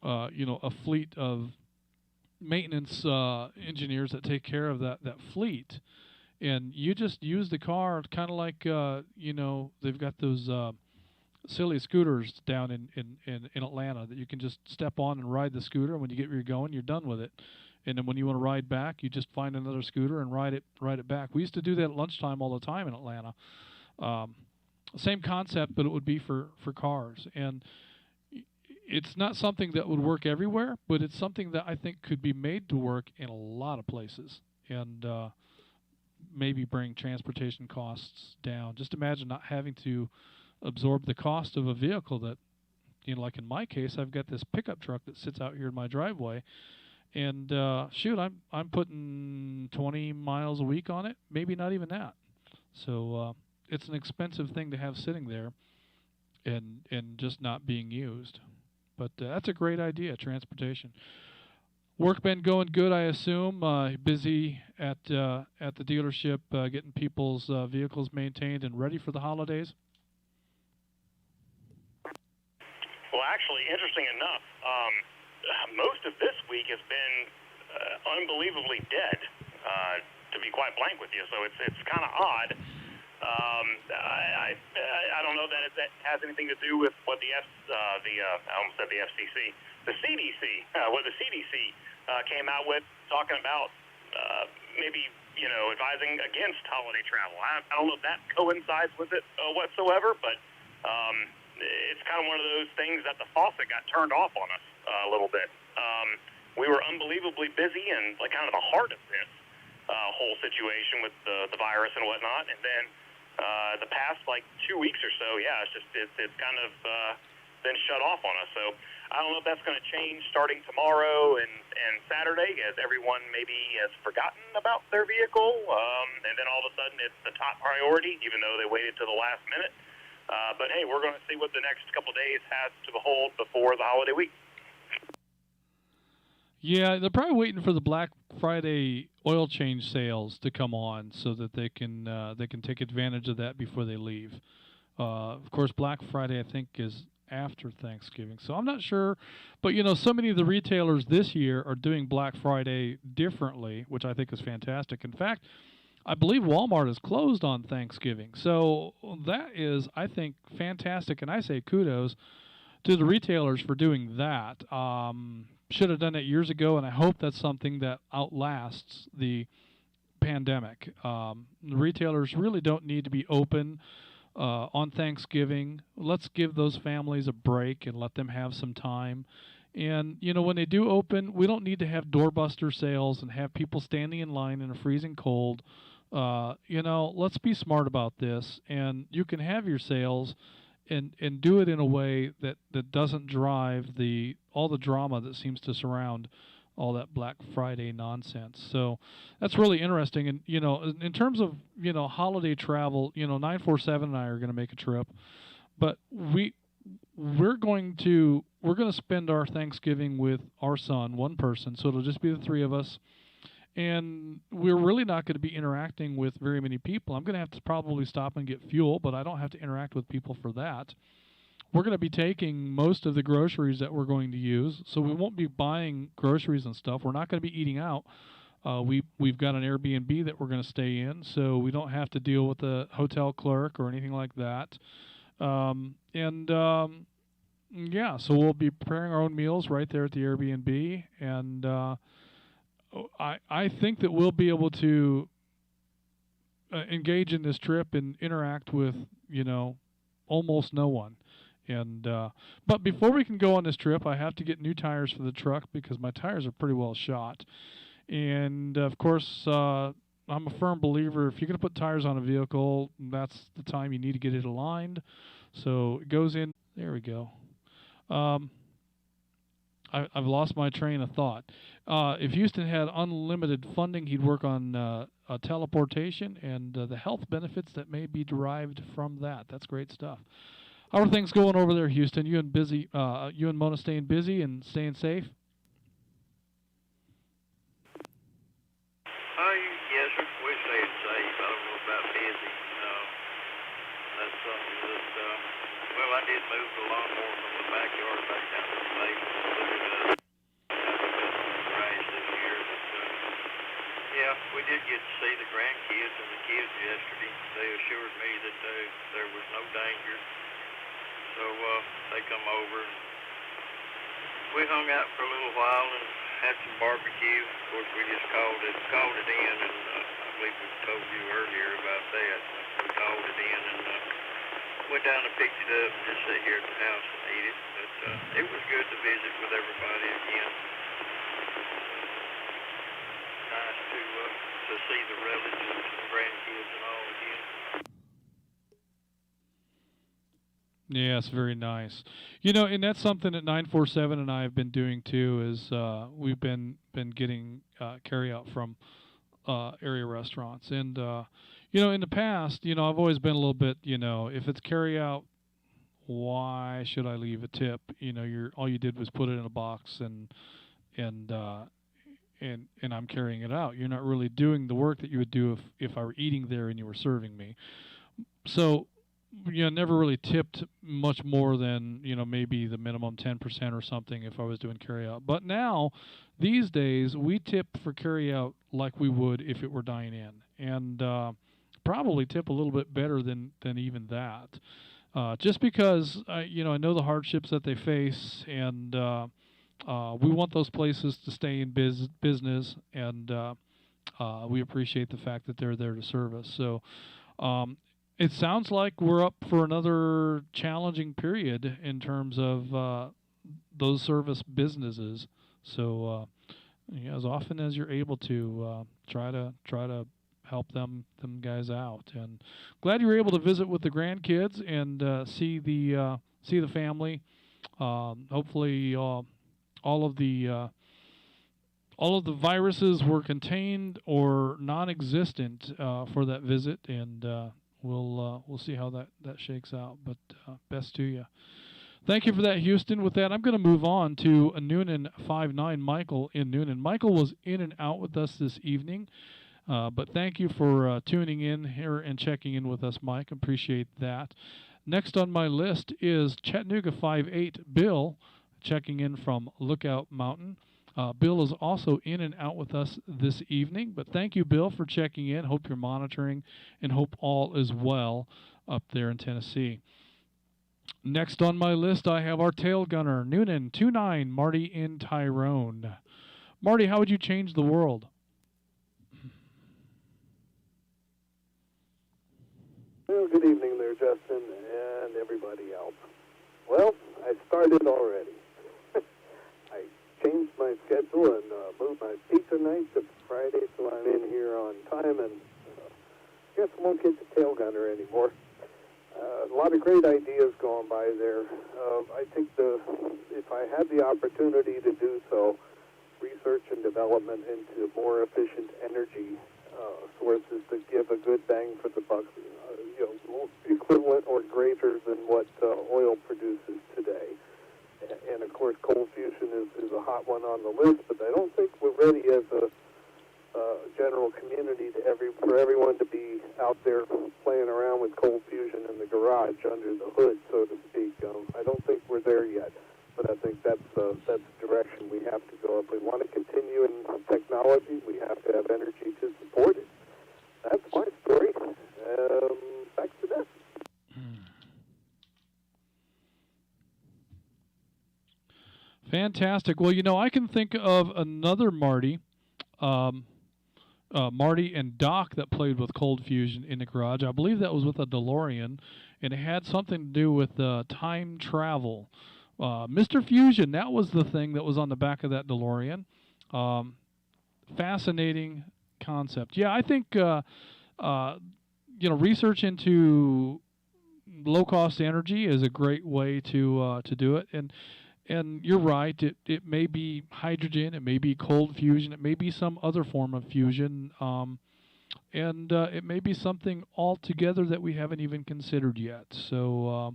a fleet of maintenance engineers that take care of that fleet. And you just use the car, kind of like they've got those silly scooters down in Atlanta that you can just step on and ride the scooter. When you get where you're going, you're done with it. And then when you want to ride back, you just find another scooter and ride it back. We used to do that at lunchtime all the time in Atlanta. Same concept, but it would be for cars. And it's not something that would work everywhere, but it's something that I think could be made to work in a lot of places, and maybe bring transportation costs down. Just imagine not having to absorb the cost of a vehicle that, like in my case, I've got this pickup truck that sits out here in my driveway, and shoot, I'm putting 20 miles a week on it, maybe not even that. So it's an expensive thing to have sitting there and just not being used. But that's a great idea, transportation. Work been going good, I assume. Busy at the dealership, getting people's vehicles maintained and ready for the holidays. Well, actually, interesting enough, most of this week has been unbelievably dead, to be quite blank with you. So it's kind of odd. I don't know that that has anything to do with what I almost said the FCC, the CDC, what the CDC came out with, talking about maybe advising against holiday travel. I don't know if that coincides with it whatsoever, but it's kind of one of those things that the faucet got turned off on us a little bit. We were unbelievably busy and like kind of the heart of this whole situation with the virus and whatnot, and then the past 2 weeks or so, it's kind of been shut off on us. So I don't know if that's going to change starting tomorrow and Saturday, as everyone maybe has forgotten about their vehicle, and then all of a sudden it's the top priority, even though they waited to the last minute. But hey, we're going to see what the next couple days has to behold before the holiday week. Yeah, they're probably waiting for the Black Friday oil change sales to come on so that they can take advantage of that before they leave. Of course, Black Friday, I think, is after Thanksgiving, so I'm not sure. But so many of the retailers this year are doing Black Friday differently, which I think is fantastic. In fact, I believe Walmart is closed on Thanksgiving, so that is, I think, fantastic, and I say kudos to the retailers for doing that. Should have done it years ago, and I hope that's something that outlasts the pandemic. The retailers really don't need to be open on Thanksgiving. Let's give those families a break and let them have some time. And, when they do open, we don't need to have doorbuster sales and have people standing in line in a freezing cold. Let's be smart about this, and you can have your sales and do it in a way that doesn't drive all the drama that seems to surround all that Black Friday nonsense. So that's really interesting. And in terms of holiday travel, 947 and I are going to make a trip, but we're going to spend our Thanksgiving with our son, one person, so it'll just be the three of us. And we're really not going to be interacting with very many people. I'm going to have to probably stop and get fuel, but I don't have to interact with people for that. We're going to be taking most of the groceries that we're going to use, so we won't be buying groceries and stuff. We're not going to be eating out. We've got an Airbnb that we're going to stay in, so we don't have to deal with a hotel clerk or anything like that. Yeah, so we'll be preparing our own meals right there at the Airbnb, and I think that we'll be able to engage in this trip and interact with almost no one. And but before we can go on this trip, I have to get new tires for the truck because my tires are pretty well shot. And of course, I'm a firm believer if you're going to put tires on a vehicle, that's the time you need to get it aligned. So it goes in. There we go. I've lost my train of thought. If Houston had unlimited funding, he'd work on teleportation and the health benefits that may be derived from that. That's great stuff. How are things going over there, Houston? You and Mona staying busy and staying safe? Yes, sir. We stayed safe. I don't know about busy. That's something that, well, I did move the lawnmower from the backyard back down to the basement. Crash this year. But, yeah, we did get to see the grandkids and the kids yesterday. They assured me that there was no danger. So they come over. We hung out for a little while and had some barbecue. Of course, we just called it in, and I believe we told you earlier about that. We called it in and went down and picked it up and just sat here at the house and ate it. But it was good to visit with everybody again. Nice to see the relatives and the grandkids and all again. Yeah, it's very nice. And that's something that 947 and I have been doing too. Is we've been getting carry out from area restaurants, and in the past, I've always been a little bit, if it's carry out, why should I leave a tip? All you did was put it in a box and I'm carrying it out. You're not really doing the work that you would do if I were eating there and you were serving me. So never really tipped much more than, maybe the minimum 10% or something if I was doing carry out. But now, these days, we tip for carry out like we would if it were dine in. And probably tip a little bit better than even that. Just because, I know the hardships that they face, and we want those places to stay in business, and we appreciate the fact that they're there to serve us. So, it sounds like we're up for another challenging period in terms of those service businesses. So, as often as you're able to, try to help them guys out. And glad you were able to visit with the grandkids and see the family. Hopefully, all of the viruses were contained or non-existent for that visit, and we'll see how that shakes out. But best to you. Thank you for that, Houston. With that, I'm going to move on to Noonan 59, Michael in Noonan. Michael was in and out with us this evening, but thank you for tuning in here and checking in with us, Mike. Appreciate that. Next on my list is Chattanooga 58, Bill, checking in from Lookout Mountain. Bill is also in and out with us this evening, but thank you, Bill, for checking in. Hope you're monitoring and hope all is well up there in Tennessee. Next on my list, I have our tail gunner, Noonan 29, Marty in Tyrone. Marty, how would you change the world? Well, good evening there, Justin, and everybody else. Well, I started already. I changed my schedule and moved my pizza night to Friday, so I'm in here on time, and guess I won't get the tail gunner anymore. A lot of great ideas going by there. I think if I had the opportunity to do so, research and development into more efficient energy sources to give a good bang for the buck, equivalent or greater than what oil produces. one on the list, but I don't think we're ready as a general community for everyone to be out there playing around with cold fusion in the garage under the hood, so to speak. I don't think we're there yet, but I think that's the direction we have to go. If we want to continue in technology, we have to have energy to support it. That's my story. Back to that. Fantastic. Well, I can think of another Marty. Marty and Doc that played with cold fusion in the garage. I believe that was with a DeLorean, and it had something to do with time travel. Mr. Fusion, that was the thing that was on the back of that DeLorean. Fascinating concept. Yeah, I think research into low-cost energy is a great way to do it. And you're right, it may be hydrogen, it may be cold fusion, it may be some other form of fusion, and it may be something altogether that we haven't even considered yet. So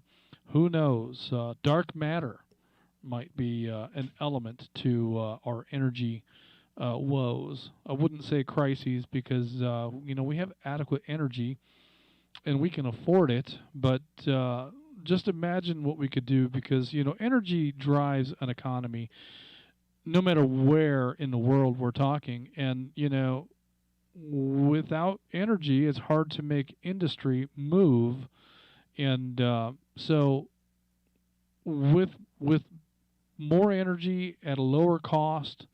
who knows? Dark matter might be an element to our energy woes. I wouldn't say crises because, we have adequate energy and we can afford it, but just imagine what we could do because, energy drives an economy no matter where in the world we're talking. And, without energy, it's hard to make industry move. And so with more energy at a lower cost,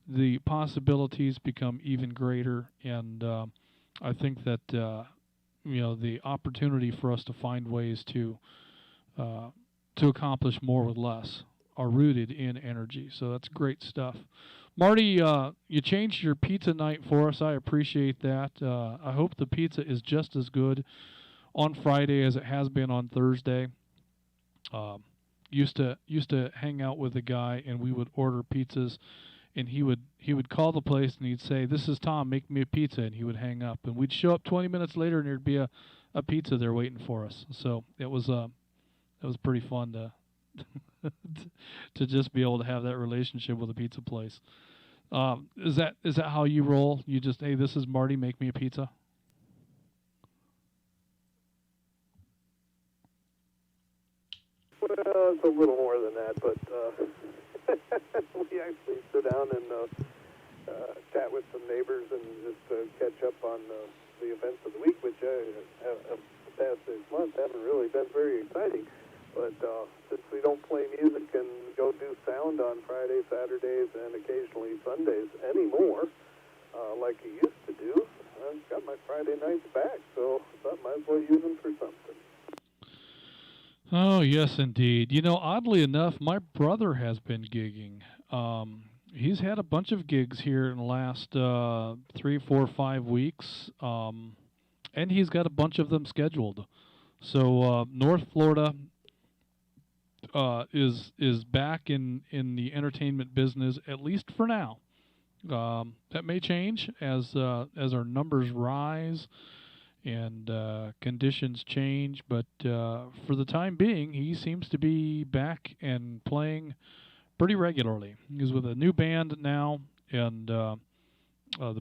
the possibilities become even greater. And I think that, the opportunity for us to find ways to accomplish more with less are rooted in energy. So that's great stuff. Marty, you changed your pizza night for us. I appreciate that. I hope the pizza is just as good on Friday as it has been on Thursday. Used to hang out with a guy, and we would order pizzas, and he would call the place and he'd say, "This is Tom, make me a pizza," and he would hang up, and we'd show up 20 minutes later and there'd be a pizza there waiting for us. So it was pretty fun to to just be able to have that relationship with a pizza place. Is that how you roll? You just, hey, this is Marty, make me a pizza? Well, it's a little more than that, but we actually sit down and chat with some neighbors and just catch up on the events of the week, which the past 6 months haven't really been very exciting. But since we don't play music and go do sound on Fridays, Saturdays, and occasionally Sundays anymore, like you used to do, I've got my Friday nights back, so I thought might as well use them for something. Oh, yes, indeed. Oddly enough, my brother has been gigging. He's had a bunch of gigs here in the last 3, 4, 5 weeks, and he's got a bunch of them scheduled. So North Florida is back in the entertainment business, at least for now. That may change as our numbers rise and conditions change, but for the time being, he seems to be back and playing pretty regularly. He's with a new band now, and the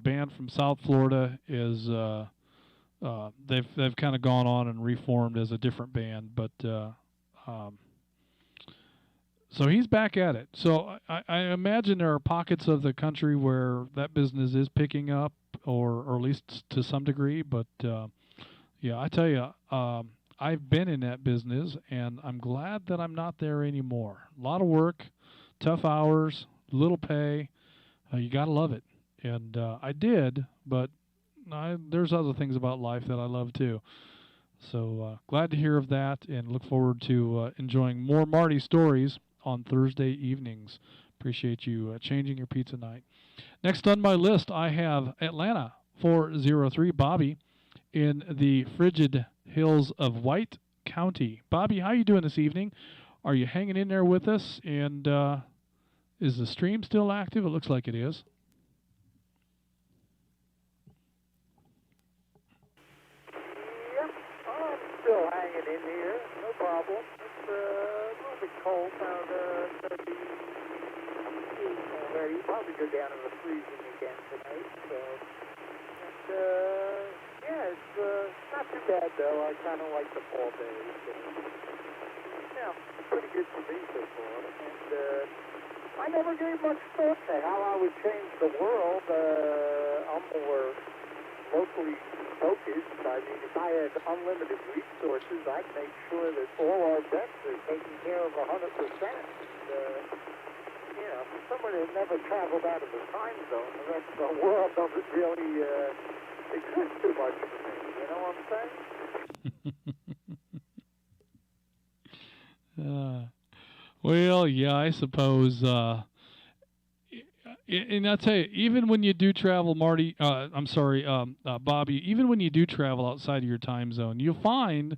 band from South Florida is they've kind of gone on and reformed as a different band, but so he's back at it. So I imagine there are pockets of the country where that business is picking up, or at least to some degree. But yeah, I tell you, I've been in that business, and I'm glad that I'm not there anymore. A lot of work, tough hours, little pay. You gotta love it, and I did. But there's other things about life that I love too. So glad to hear of that, and look forward to enjoying more Marty stories on Thursday evenings. Appreciate you changing your pizza night. Next on my list, I have Atlanta 403 Bobby in the frigid hills of White County. Bobby, how you doing this evening? Are you hanging in there with us? And is the stream still active? It looks like it is. Yep, I'm still hanging in here. No problem. It's a little bit cold, about 38 on there. You probably go down in the freezing again tonight. So, and, yeah, it's not too bad, though. I kind of like the fall days. Yeah, pretty good for me so far. And I never gave much thought to how I would change the world. I'm more locally focused. I mean, if I had unlimited resources, I'd make sure that all our vets are taken care of 100%. And, you know, for someone who never traveled out of the time zone, the rest of the world doesn't really exist too much for me. You know what I'm saying? Well, yeah, I suppose. And I'll tell you, even when you do travel, Marty, Bobby, even when you do travel outside of your time zone, you'll find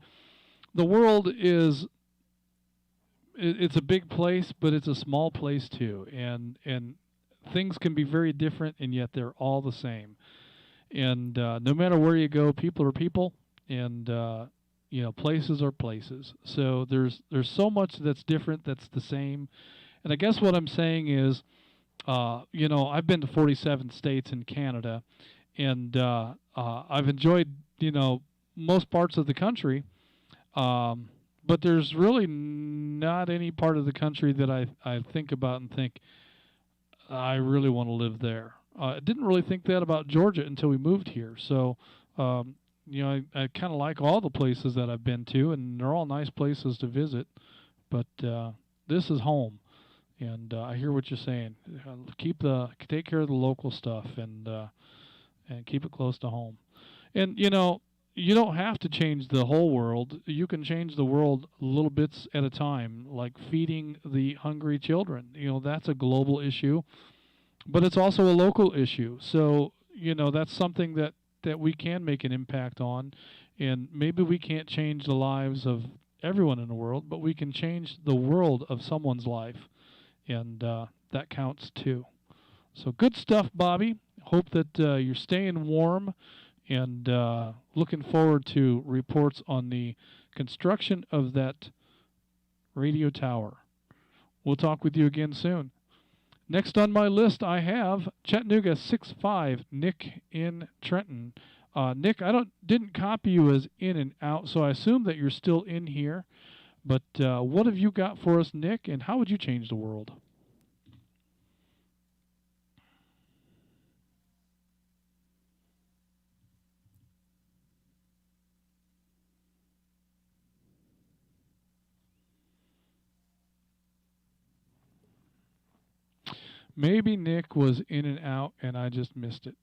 the world it's a big place, but it's a small place too. And things can be very different, and yet they're all the same. And no matter where you go, people are people, and you know, places are places. So there's so much that's different that's the same. And I guess what I'm saying is, you know, I've been to 47 states in Canada, and I've enjoyed, you know, most parts of the country. But there's really not any part of the country that I think about and think I really want to live there. I didn't really think that about Georgia until we moved here. So, you know, I kind of like all the places that I've been to, and they're all nice places to visit. But this is home, and I hear what you're saying. Take care of the local stuff, and keep it close to home. And you know, you don't have to change the whole world. You can change the world little bits at a time, like feeding the hungry children. You know, that's a global issue, but it's also a local issue. So, you know, that's something that we can make an impact on. And maybe we can't change the lives of everyone in the world, but we can change the world of someone's life. And that counts too. So good stuff, Bobby. Hope that you're staying warm, and looking forward to reports on the construction of that radio tower. We'll talk with you again soon. Next on my list, I have Chattanooga 65, Nick in Trenton. Nick, didn't copy you as in and out, so I assume that you're still in here. But what have you got for us, Nick, and how would you change the world? Maybe Nick was in and out and I just missed it.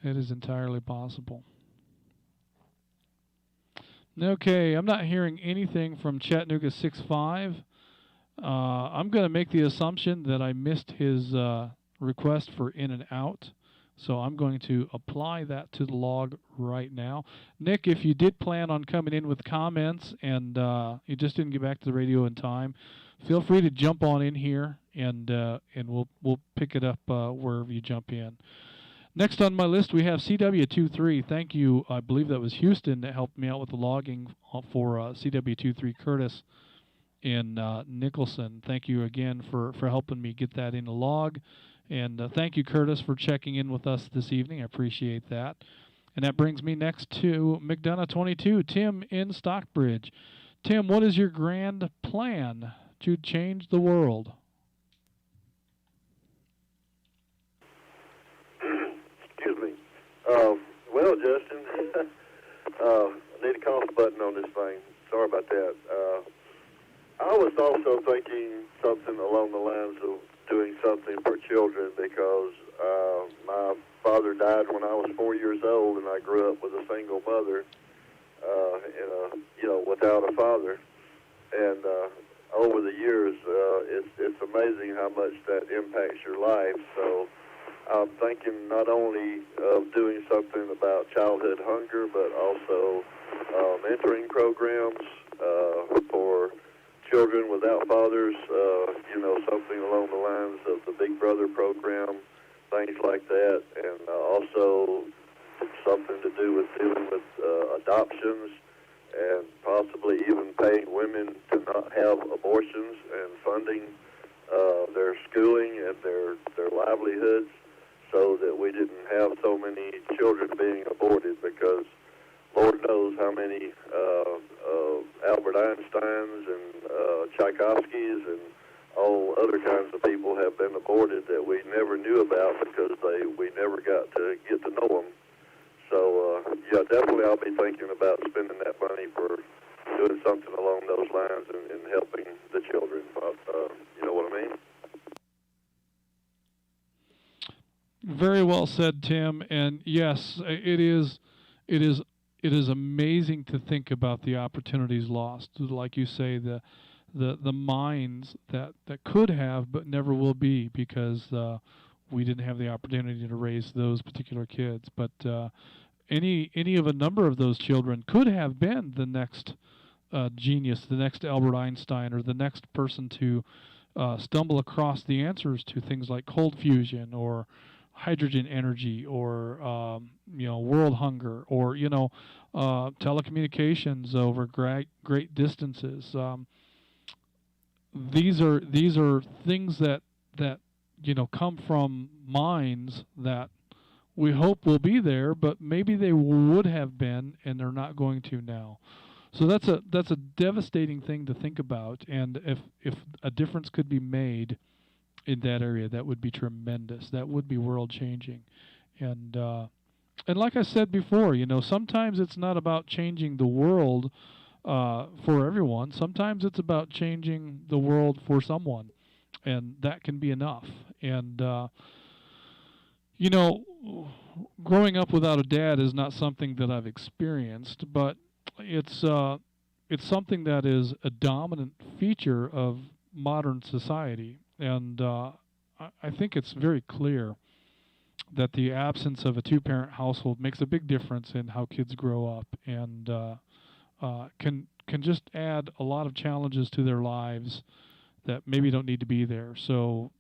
It is entirely possible. Okay, I'm not hearing anything from Chattanooga 65. I'm going to make the assumption that I missed his request for in and out. So I'm going to apply that to the log right now. Nick, if you did plan on coming in with comments and you just didn't get back to the radio in time, feel free to jump on in here, and we'll pick it up wherever you jump in. Next on my list, we have CW23. Thank you. I believe that was Houston that helped me out with the logging for CW23 Curtis in Nicholson. Thank you again for helping me get that in the log. And thank you, Curtis, for checking in with us this evening. I appreciate that. And that brings me next to McDonough 22, Tim in Stockbridge. Tim, what is your grand plan to change the world? Excuse me. Well, Justin, I need a cough button on this thing. Sorry about that. I was also thinking something along the lines of doing something for children, because my father died when I was 4 years old, and I grew up with a single mother, without a father. And over the years, it's amazing how much that impacts your life. So I'm thinking not only of doing something about childhood hunger, but also mentoring programs for children without fathers, something along the lines of the Big Brother program, things like that, and also something to do with dealing with adoptions, and possibly even paying women to not have abortions, and funding their schooling and their livelihoods, so that we didn't have so many children being aborted, because Lord knows how many Albert Einsteins and Tchaikovskys and all other kinds of people have been aborted that we never knew about because we never got to get to know them. So, yeah, definitely I'll be thinking about spending that money for doing something along those lines and helping the children. You know what I mean? Very well said, Tim. And yes, it is amazing to think about the opportunities lost. Like you say, the minds that could have but never will be, because we didn't have the opportunity to raise those particular kids. But any of a number of those children could have been the next genius, the next Albert Einstein, or the next person to stumble across the answers to things like cold fusion or hydrogen energy, or world hunger, or telecommunications over great distances. These are things that come from minds that we hope will be there, but maybe they would have been, and they're not going to now. So that's a devastating thing to think about. And if a difference could be made in that area, that would be tremendous. That would be world changing. And like I said before, sometimes it's not about changing the world for everyone. Sometimes it's about changing the world for someone, and that can be enough. And growing up without a dad is not something that I've experienced, but it's something that is a dominant feature of modern society. And I think it's very clear that the absence of a two-parent household makes a big difference in how kids grow up, and can just add a lot of challenges to their lives that maybe don't need to be there. So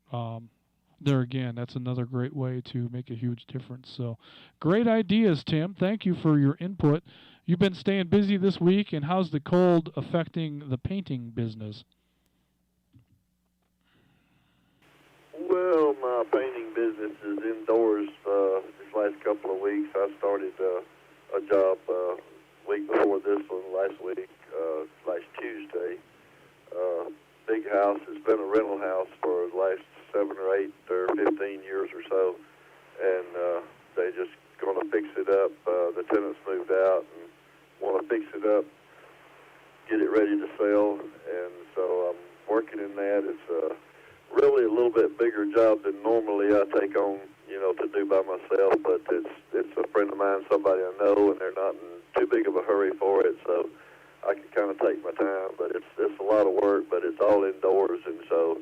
there again, that's another great way to make a huge difference. So great ideas, Tim. Thank you for your input. You've been staying busy this week, and how's the cold affecting the painting business? Well, my painting business is indoors. This last couple of weeks, I started a job week before this one, last week, last Tuesday. Big house. It's been a rental house for the last 7 or 8 or 15 years or so, and they just going to fix it up. The tenants moved out and want to fix it up, get it ready to sell, and so I'm working in that. It's really a little bit bigger job than normally I take on, to do by myself, but it's a friend of mine, somebody I know, and they're not in too big of a hurry for it, so I can kind of take my time. But it's a lot of work, but it's all indoors, and so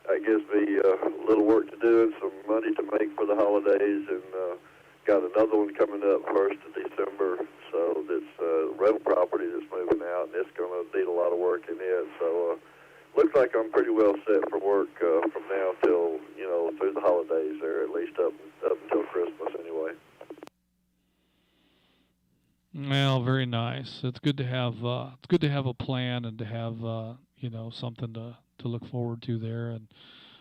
that gives me a little work to do and some money to make for the holidays, and got another one coming up 1st of December, so that's rental property that's moving out, and it's going to need a lot of work in it. So looks like I'm pretty well set for work from now till, through the holidays there, at least up until Christmas anyway. Well, very nice. It's good to have a plan, and to have something to look forward to there. And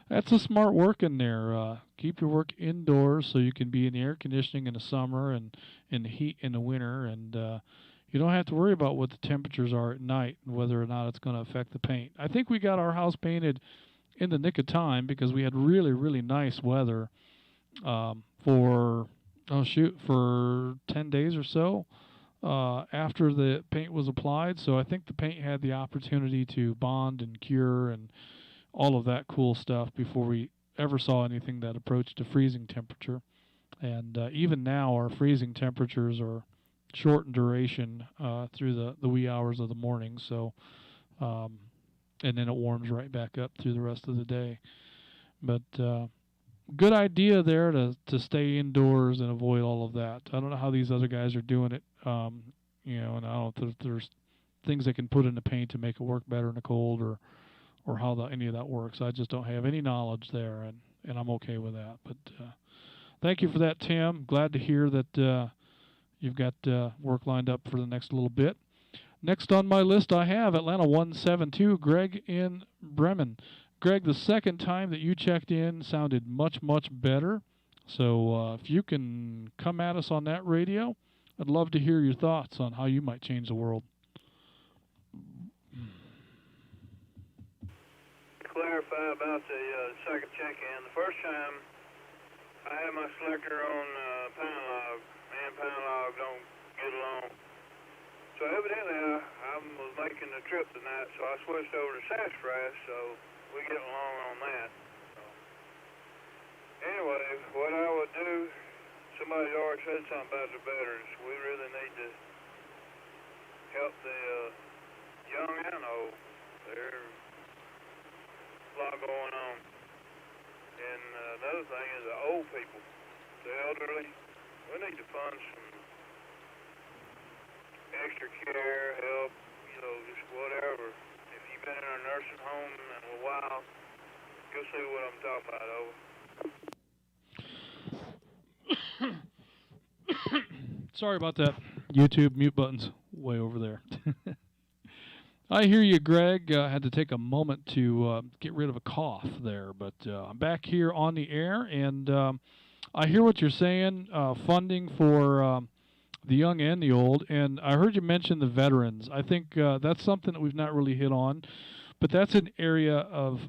that's a smart work in there. Keep your work indoors so you can be in the air conditioning in the summer and in the heat in the winter, and you don't have to worry about what the temperatures are at night and whether or not it's going to affect the paint. I think we got our house painted in the nick of time, because we had really, really nice weather for 10 days or so after the paint was applied. So I think the paint had the opportunity to bond and cure and all of that cool stuff before we ever saw anything that approached a freezing temperature. And even now, our freezing temperatures are short in duration through the wee hours of the morning. So, and then it warms right back up through the rest of the day. But good idea there to stay indoors and avoid all of that. I don't know how these other guys are doing it. And I don't know if there's things they can put in the paint to make it work better in the cold, or how any of that works. I just don't have any knowledge there, and I'm okay with that. But thank you for that, Tim. Glad to hear that you've got work lined up for the next little bit. Next on my list, I have Atlanta 172, Greg in Bremen. Greg, the second time that you checked in sounded much, much better. So if you can come at us on that radio, I'd love to hear your thoughts on how you might change the world. Clarify about the second check-in. The first time I had my selector on pound log. Me and pound log don't get along. So evidently I was making the trip tonight, so I switched over to sassafras, so we get along on that. So, anyway, what I would do, somebody already said something about the veterans. We really need to help the young and old. There's a lot going on. And another thing is the old people, the elderly. We need to fund some extra care, help, just whatever. If you've been in a nursing home in a while, you'll see what I'm talking about, over. Sorry about that. YouTube mute button's way over there. I hear you, Greg. I had to take a moment to get rid of a cough there, but I'm back here on the air, and I hear what you're saying, funding for the young and the old, and I heard you mention the veterans. I think that's something that we've not really hit on, but that's an area of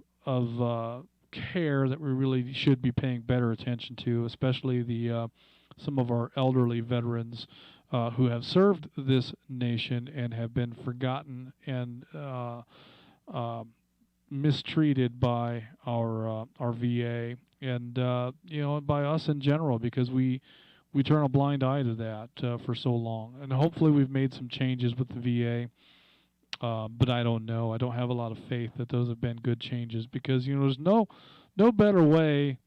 care that we really should be paying better attention to, especially the some of our elderly veterans who have served this nation and have been forgotten and mistreated by our VA and by us in general, because we turn a blind eye to that for so long. And hopefully we've made some changes with the VA, but I don't know. I don't have a lot of faith that those have been good changes, because there's no better way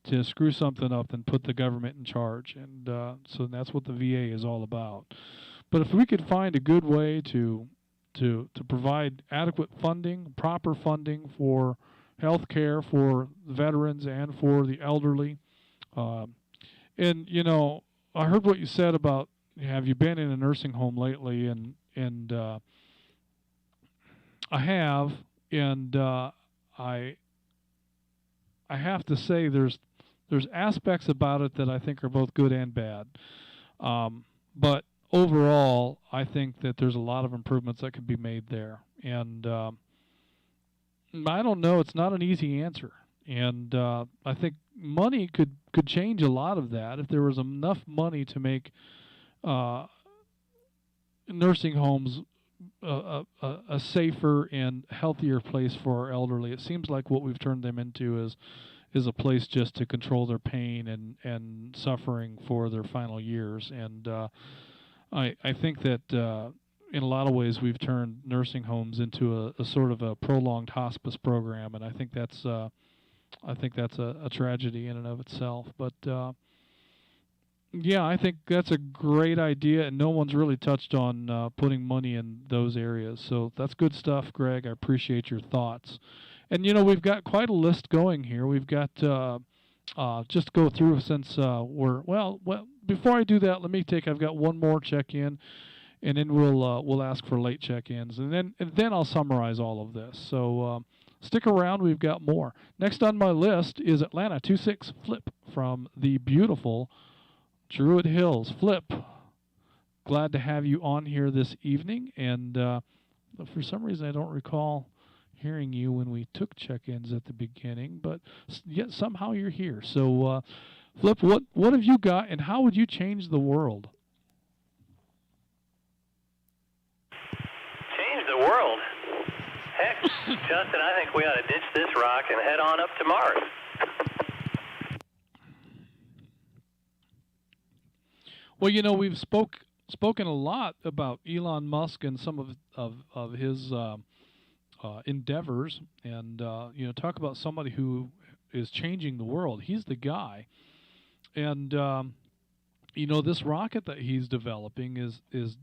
to screw something up than put the government in charge, and so that's what the VA is all about. But if we could find a good way to provide adequate funding, proper funding for health care for veterans and for the elderly, and I heard what you said about, have you been in a nursing home lately, and I have, and I have to say there's aspects about it that I think are both good and bad. But overall, I think that there's a lot of improvements that could be made there. And I don't know. It's not an easy answer. And I think money could change a lot of that. If there was enough money to make nursing homes a safer and healthier place for our elderly. It seems like what we've turned them into is a place just to control their pain and suffering for their final years. And I think that in a lot of ways we've turned nursing homes into a sort of a prolonged hospice program, and I think that's a tragedy in and of itself. But yeah, I think that's a great idea, and no one's really touched on putting money in those areas. So that's good stuff, Greg. I appreciate your thoughts. And, we've got quite a list going here. We've got, just go through since well, before I do that, I've got one more check-in, and then we'll ask for late check-ins. And then I'll summarize all of this. So stick around. We've got more. Next on my list is Atlanta 26 Flip from the beautiful Druid Hills. Flip, glad to have you on here this evening, and for some reason I don't recall hearing you when we took check-ins at the beginning, but yet somehow you're here. So, Flip, what have you got, and how would you change the world? Change the world? Heck, Justin, I think we ought to ditch this rock and head on up to Mars. Well, we've spoken a lot about Elon Musk and some of his endeavors, and talk about somebody who is changing the world. He's the guy, and this rocket that he's developing is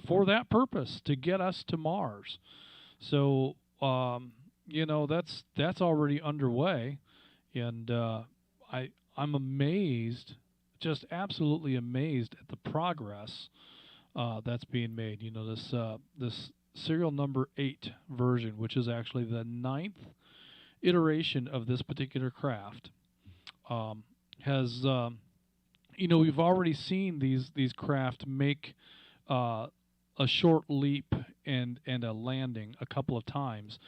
for that purpose, to get us to Mars. So that's already underway, and I'm amazed. Just absolutely amazed at the progress that's being made. This serial number 8 version, which is actually the 9th iteration of this particular craft has, we've already seen these craft make a short leap and a landing a couple of times,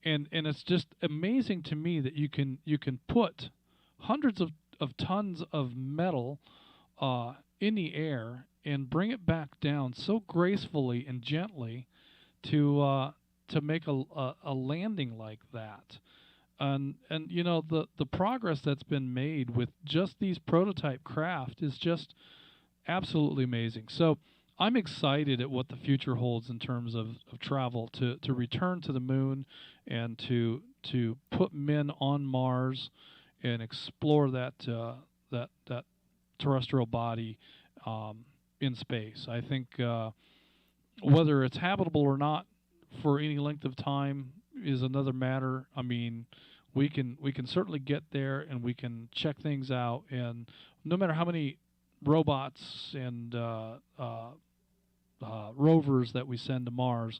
and it's just amazing to me that you can put hundreds of tons of metal in the air and bring it back down so gracefully and gently to make a landing like that. And the progress that's been made with just these prototype craft is just absolutely amazing. So I'm excited at what the future holds in terms of travel to return to the moon and to put men on Mars and explore that terrestrial body in space. I think whether it's habitable or not for any length of time is another matter. I mean, we can certainly get there and we can check things out, and no matter how many robots and rovers that we send to Mars,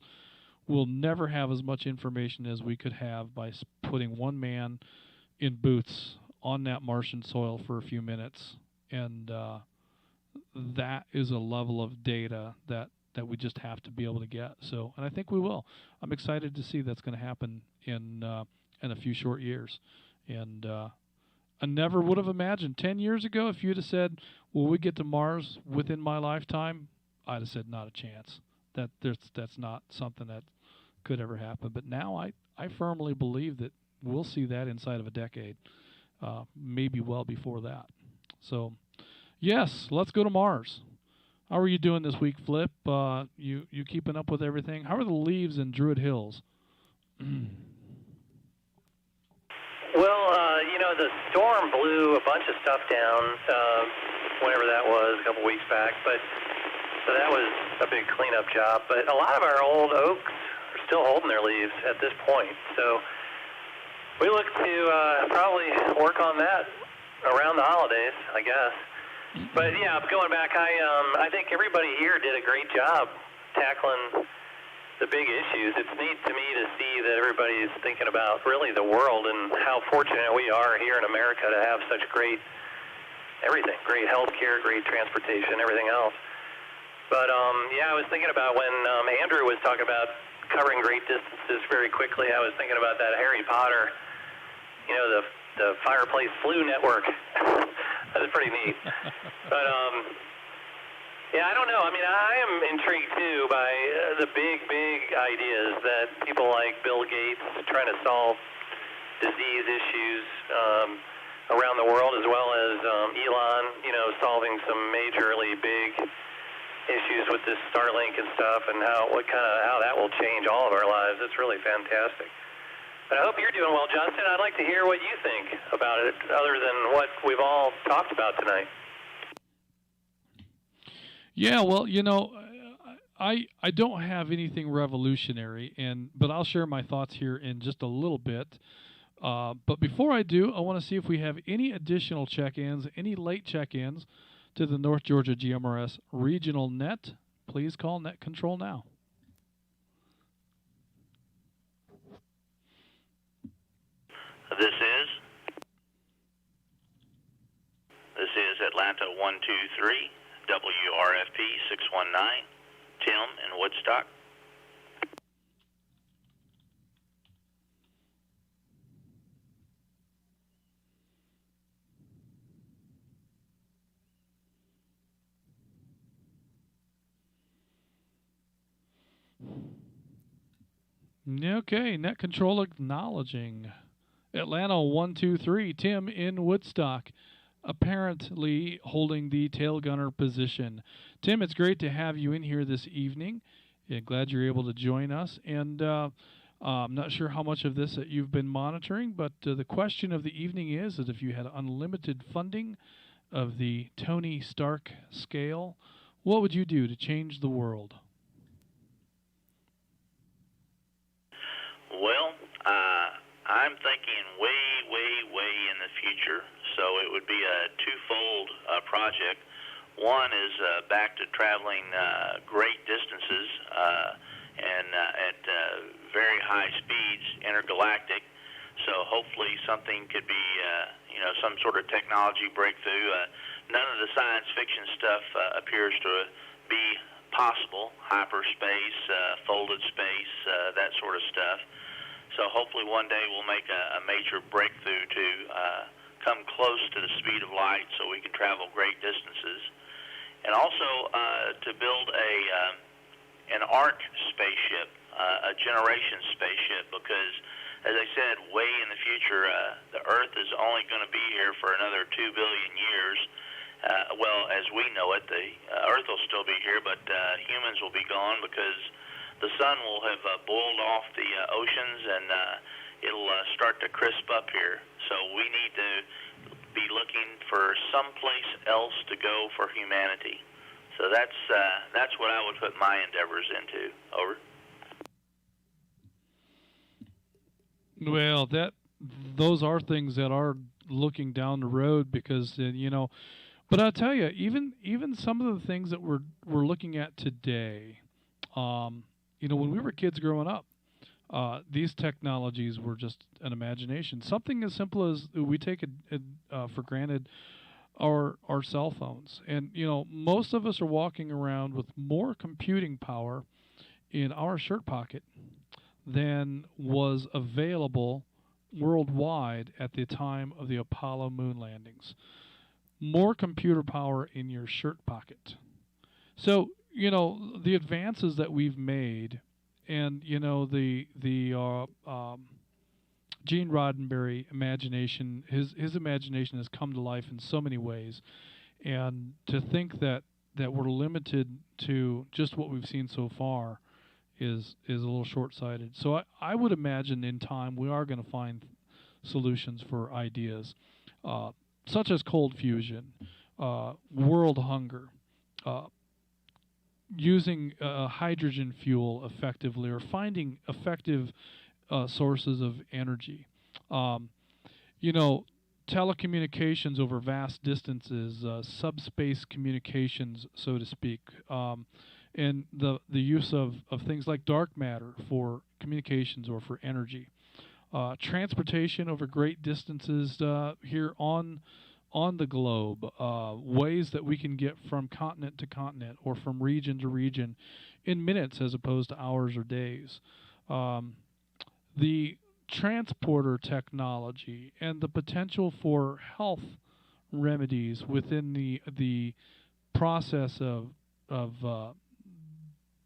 we'll never have as much information as we could have by putting one man in boots on that Martian soil for a few minutes, and that is a level of data that we just have to be able to get. So, and I think we will. I'm excited to see that's going to happen in a few short years. And I never would have imagined 10 years ago, if you'd have said, "Will we get to Mars within my lifetime?" I'd have said, "Not a chance. That's not something that could ever happen." But now I firmly believe that we'll see that inside of a decade, maybe well before that. So, yes, let's go to Mars. How are you doing this week, Flip? You keeping up with everything? How are the leaves in Druid Hills? Well, the storm blew a bunch of stuff down, whenever that was, a couple weeks back. So that was a big cleanup job. But a lot of our old oaks are still holding their leaves at this point. So we look to probably work on that around the holidays, I guess. But yeah, going back, I think everybody here did a great job tackling the big issues. It's neat to me to see that everybody's thinking about really the world and how fortunate we are here in America to have such great everything, great health care, great transportation, everything else. But yeah, I was thinking about when Andrew was talking about covering great distances very quickly, I was thinking about that Harry Potter, the Fireplace Flu Network. That was pretty neat. But yeah, I don't know. I mean, I am intrigued too by the big ideas that people like Bill Gates trying to solve disease issues around the world, as well as Elon, solving some majorly big issues with this Starlink and stuff, and how that will change all of our lives. It's really fantastic. But I hope you're doing well, Justin. I'd like to hear what you think about it, other than what we've all talked about tonight. Yeah, well, I don't have anything revolutionary, but I'll share my thoughts here in just a little bit. But before I do, I want to see if we have any additional check-ins, any late check-ins to the North Georgia GMRS Regional Net. Please call Net Control now. This is Atlanta 123, WRFP 619, Tim in Woodstock. Okay, Net Control acknowledging. Atlanta 123, Tim in Woodstock, apparently holding the tail gunner position. Tim, it's great to have you in here this evening. Yeah, glad you're able to join us. And I'm not sure how much of this that you've been monitoring, but the question of the evening is if you had unlimited funding of the Tony Stark scale, what would you do to change the world? Well, I'm thinking way in the future, so it would be a twofold project. One is back to traveling great distances and at very high speeds, intergalactic. So hopefully something could be, some sort of technology breakthrough. None of the science fiction stuff appears to be possible. Hyperspace, folded space, that sort of stuff. So hopefully one day we'll make a major breakthrough to come close to the speed of light so we can travel great distances. And also to build an ARC spaceship, a generation spaceship, because as I said, way in the future, the Earth is only going to be here for another 2 billion years. Well, as we know it, the Earth will still be here, but humans will be gone because the sun will have boiled off the oceans, and it'll start to crisp up here. So we need to be looking for someplace else to go for humanity. So that's what I would put my endeavors into. Over. Well, those are things that are looking down the road because but I'll tell you, even some of the things that we're looking at today, when we were kids growing up, these technologies were just an imagination. Something as simple as we take for granted our cell phones, and most of us are walking around with more computing power in our shirt pocket than was available worldwide at the time of the Apollo moon landings. More computer power in your shirt pocket. So, the advances that we've made, and, the Gene Roddenberry imagination, his imagination has come to life in so many ways. And to think that we're limited to just what we've seen so far is a little short-sighted. So I would imagine in time we are going to find solutions for ideas such as cold fusion, world hunger, using hydrogen fuel effectively, or finding effective sources of energy. Telecommunications over vast distances, subspace communications, so to speak, and the use of things like dark matter for communications or for energy. Transportation over great distances here on the globe, ways that we can get from continent to continent or from region to region in minutes as opposed to hours or days. The transporter technology and the potential for health remedies within the process of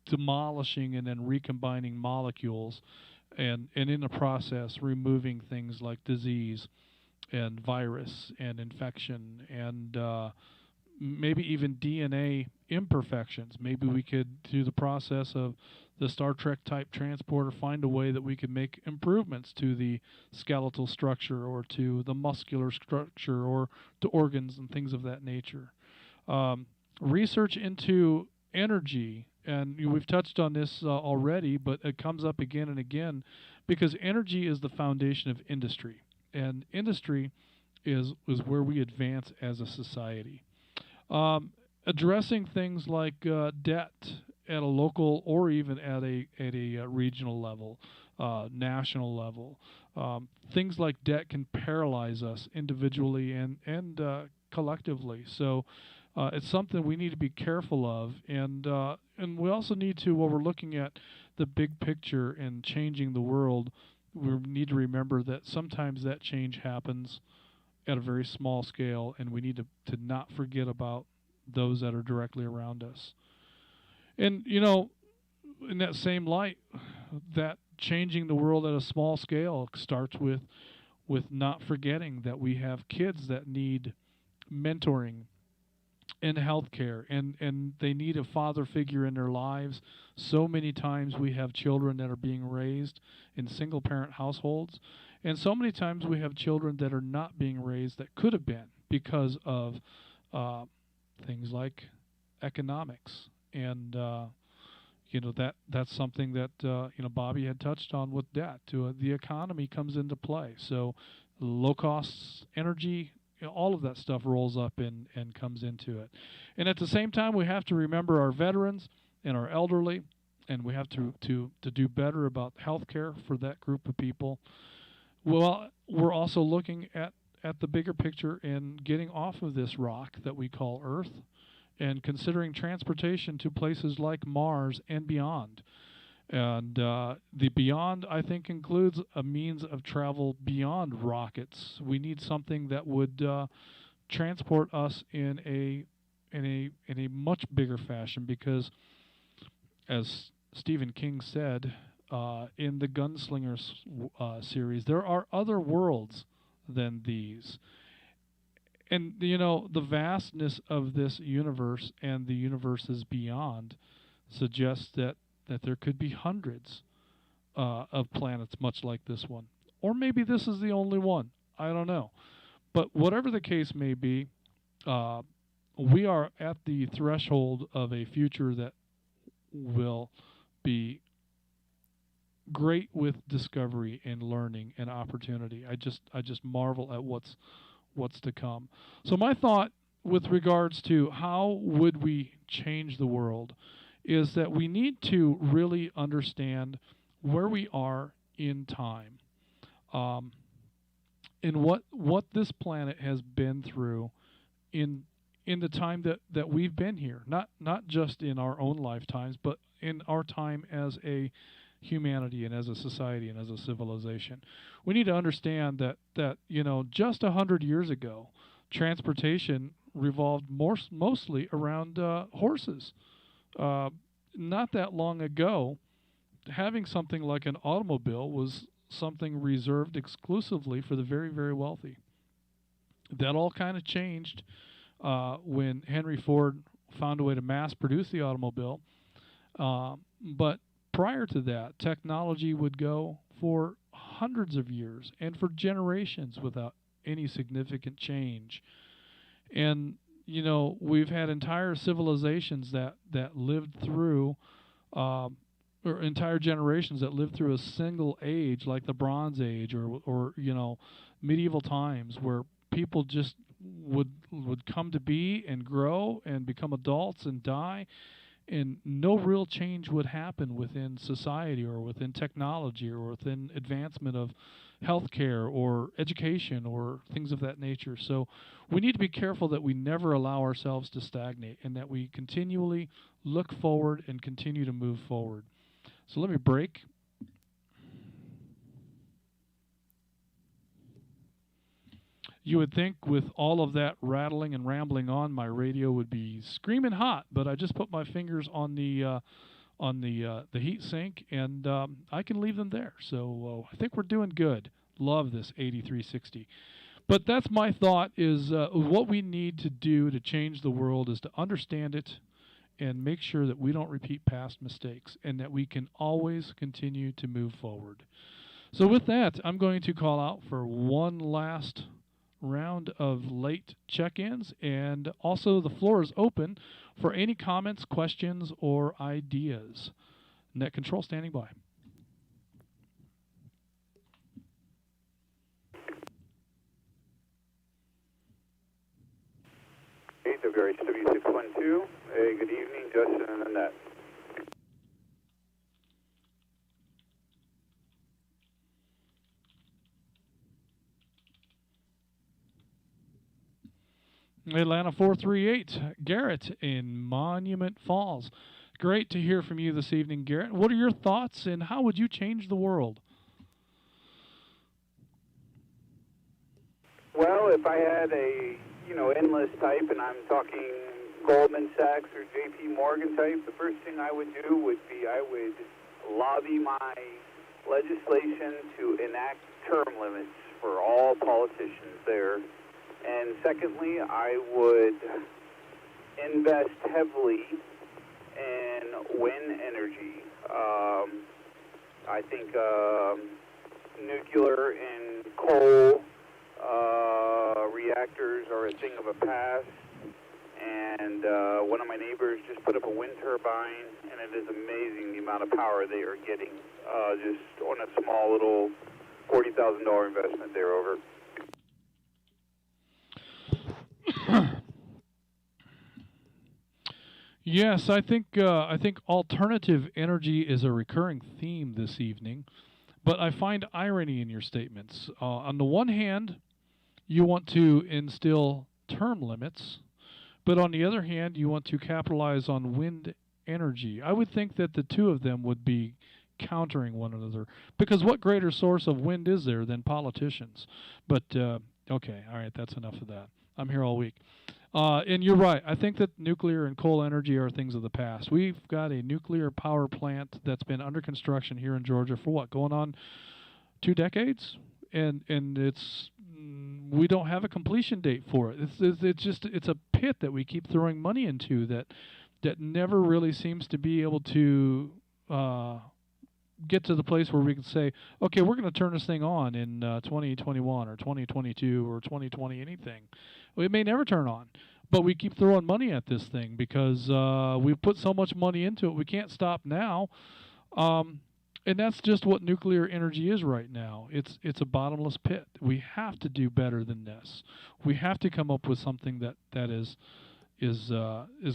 demolishing and then recombining molecules, and in the process removing things like disease and virus and infection and maybe even DNA imperfections. Maybe we could, through the process of the Star Trek type transporter, find a way that we could make improvements to the skeletal structure or to the muscular structure or to organs and things of that nature. Research into energy, and we've touched on this already, but it comes up again and again because energy is the foundation of industry, and industry is where we advance as a society. Addressing things like debt at a local or even at a regional level, national level. Things like debt can paralyze us individually and collectively. So it's something we need to be careful of, and we also need to, while we're looking at the big picture and changing the world, we need to remember that sometimes that change happens at a very small scale, and we need to not forget about those that are directly around us. And, in that same light, that changing the world at a small scale starts with not forgetting that we have kids that need mentoring in healthcare, and they need a father figure in their lives. So many times we have children that are being raised in single parent households, and so many times we have children that are not being raised that could have been because of things like economics. And that's something that Bobby had touched on with debt. The economy comes into play. So low cost energy, all of that stuff rolls up and comes into it. And at the same time, we have to remember our veterans and our elderly, and we have to do better about health care for that group of people. Well, we're also looking at the bigger picture and getting off of this rock that we call Earth and considering transportation to places like Mars and beyond. And the beyond, I think, includes a means of travel beyond rockets. We need something that would transport us in a much bigger fashion because, as Stephen King said in the Gunslingers series, there are other worlds than these. And the vastness of this universe and the universes beyond suggests that there could be hundreds of planets much like this one, or maybe this is the only one. I don't know, but whatever the case may be, we are at the threshold of a future that will be great with discovery and learning and opportunity. I just marvel at what's to come. So my thought with regards to how would we change the world is that we need to really understand where we are in time, and what this planet has been through in the time that we've been here. Not just in our own lifetimes, but in our time as a humanity and as a society and as a civilization. We need to understand that just 100 years ago, transportation revolved mostly around horses. Not that long ago, having something like an automobile was something reserved exclusively for the very, very wealthy. That all kind of changed when Henry Ford found a way to mass produce the automobile. But prior to that, technology would go for hundreds of years and for generations without any significant change. And we've had entire civilizations that lived through, or entire generations that lived through a single age, like the Bronze Age, or medieval times, where people just would come to be and grow and become adults and die, and no real change would happen within society or within technology or within advancement of healthcare or education or things of that nature. So we need to be careful that we never allow ourselves to stagnate and that we continually look forward and continue to move forward. So let me break. You would think with all of that rattling and rambling on, my radio would be screaming hot, but I just put my fingers on the heat sink, and I can leave them there. So I think we're doing good. Love this 8360. But that's my thought, is what we need to do to change the world is to understand it and make sure that we don't repeat past mistakes and that we can always continue to move forward. So with that, I'm going to call out for one last round of late check-ins, and also the floor is open for any comments, questions, or ideas. Net Control standing by. WRHW612. Hey, good evening, Justin and Annette. Atlanta 438, Garrett in Monument Falls. Great to hear from you this evening, Garrett. What are your thoughts, and how would you change the world? Well, if I had a, endless type, and I'm talking Goldman Sachs or JP Morgan type, the first thing I would do would be I would lobby my legislation to enact term limits for all politicians there. And secondly, I would invest heavily in wind energy. I think nuclear and coal reactors are a thing of a past. And one of my neighbors just put up a wind turbine, and it is amazing the amount of power they are getting just on a small little $40,000 investment there. Over. Yes, I think alternative energy is a recurring theme this evening, But I find irony in your statements. On the one hand, you want to instill term limits, but on the other hand, you want to capitalize on wind energy. I would think that the two of them would be countering one another, because what greater source of wind is there than politicians? But okay, all right, that's enough of that. I'm here all week. And you're right. I think that nuclear and coal energy are things of the past. We've got a nuclear power plant that's been under construction here in Georgia for what, going on 2 decades? And it's we don't have a completion date for it. It's a pit that we keep throwing money into that never really seems to be able to get to the place where we can say, okay, we're going to turn this thing on in 2021 or 2022 or 2020, anything. Well, it may never turn on, but we keep throwing money at this thing because we've put so much money into it. We can't stop now. And that's just what nuclear energy is right now. It's a bottomless pit. We have to do better than this. We have to come up with something that is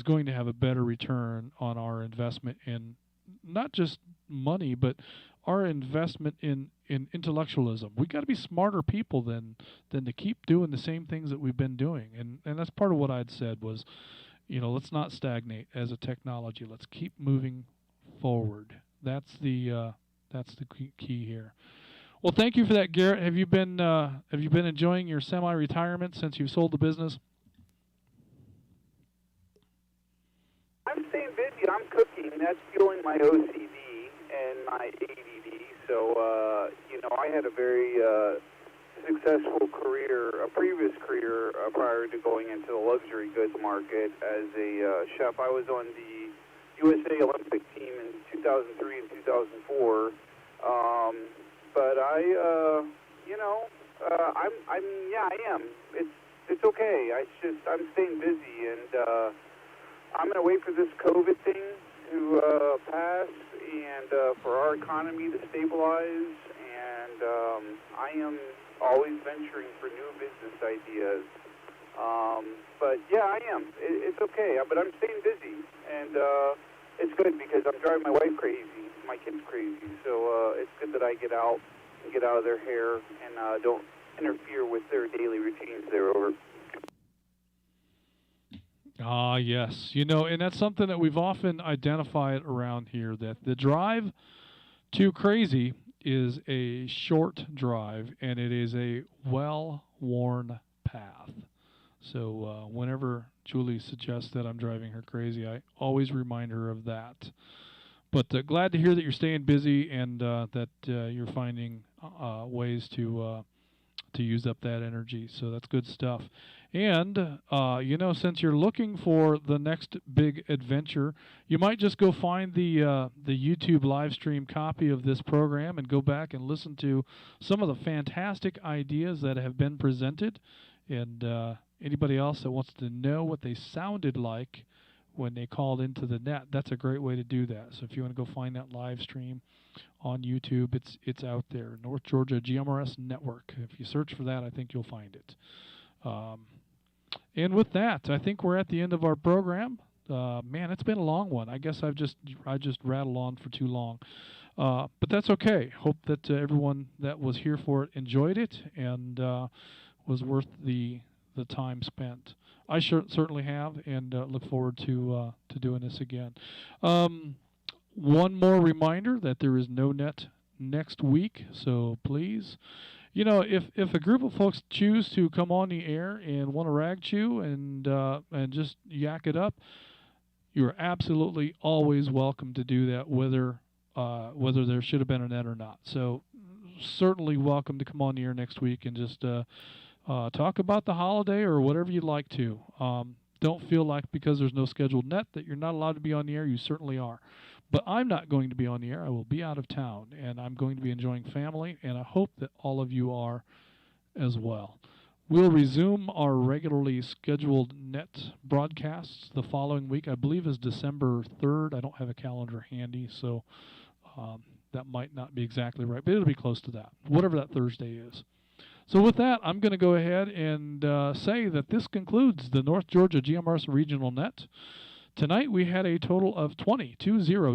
going to have a better return on our investment in not just money, but our investment in intellectualism. We got to be smarter people than to keep doing the same things that we've been doing. And that's part of what I'd said was, let's not stagnate as a technology. Let's keep moving forward. That's the key here. Well, thank you for that, Garrett. Have you been enjoying your semi-retirement since you've sold the business? I'm staying busy. I'm cooking. That's fueling my OCD and my ADD. So, I had a very successful career, a previous career prior to going into the luxury goods market as a chef. I was on the USA Olympic team in 2003 and 2004. But I am. It's okay. I'm staying busy, and I'm gonna wait for this COVID thing to pass and for our economy to stabilize. And I am always venturing for new business ideas. But yeah, I am. It's okay. But I'm staying busy, and it's good because I'm driving my wife crazy, my kids crazy. So it's good that I get out of their hair and don't interfere with their daily routines. They're over. Ah, yes. And that's something that we've often identified around here, that the drive to crazy is a short drive, and it is a well-worn path. So whenever Julie suggests that I'm driving her crazy, I always remind her of that. But glad to hear that you're staying busy and that you're finding ways to use up that energy. So that's good stuff. And, since you're looking for the next big adventure, you might just go find the YouTube live stream copy of this program and go back and listen to some of the fantastic ideas that have been presented. And anybody else that wants to know what they sounded like when they called into the net, that's a great way to do that. So if you want to go find that live stream on YouTube, it's out there, North Georgia GMRS Network. If you search for that, I think you'll find it. And with that, I think we're at the end of our program. Man, it's been a long one. I guess I just rattled on for too long. But that's okay. Hope that everyone that was here for it enjoyed it and was worth the time spent. I certainly have, and look forward to doing this again. One more reminder that there is no net next week, so please, if a group of folks choose to come on the air and want to rag chew and just yak it up, you're absolutely always welcome to do that, whether there should have been a net or not. So certainly welcome to come on the air next week and just talk about the holiday or whatever you'd like to. Don't feel like because there's no scheduled net that you're not allowed to be on the air. You certainly are. But I'm not going to be on the air. I will be out of town, and I'm going to be enjoying family, and I hope that all of you are as well. We'll resume our regularly scheduled net broadcasts the following week. I believe is December 3rd. I don't have a calendar handy, so that might not be exactly right, but it'll be close to that, whatever that Thursday is. So with that, I'm going to go ahead and say that this concludes the North Georgia GMRS Regional Net. Tonight we had a total of 20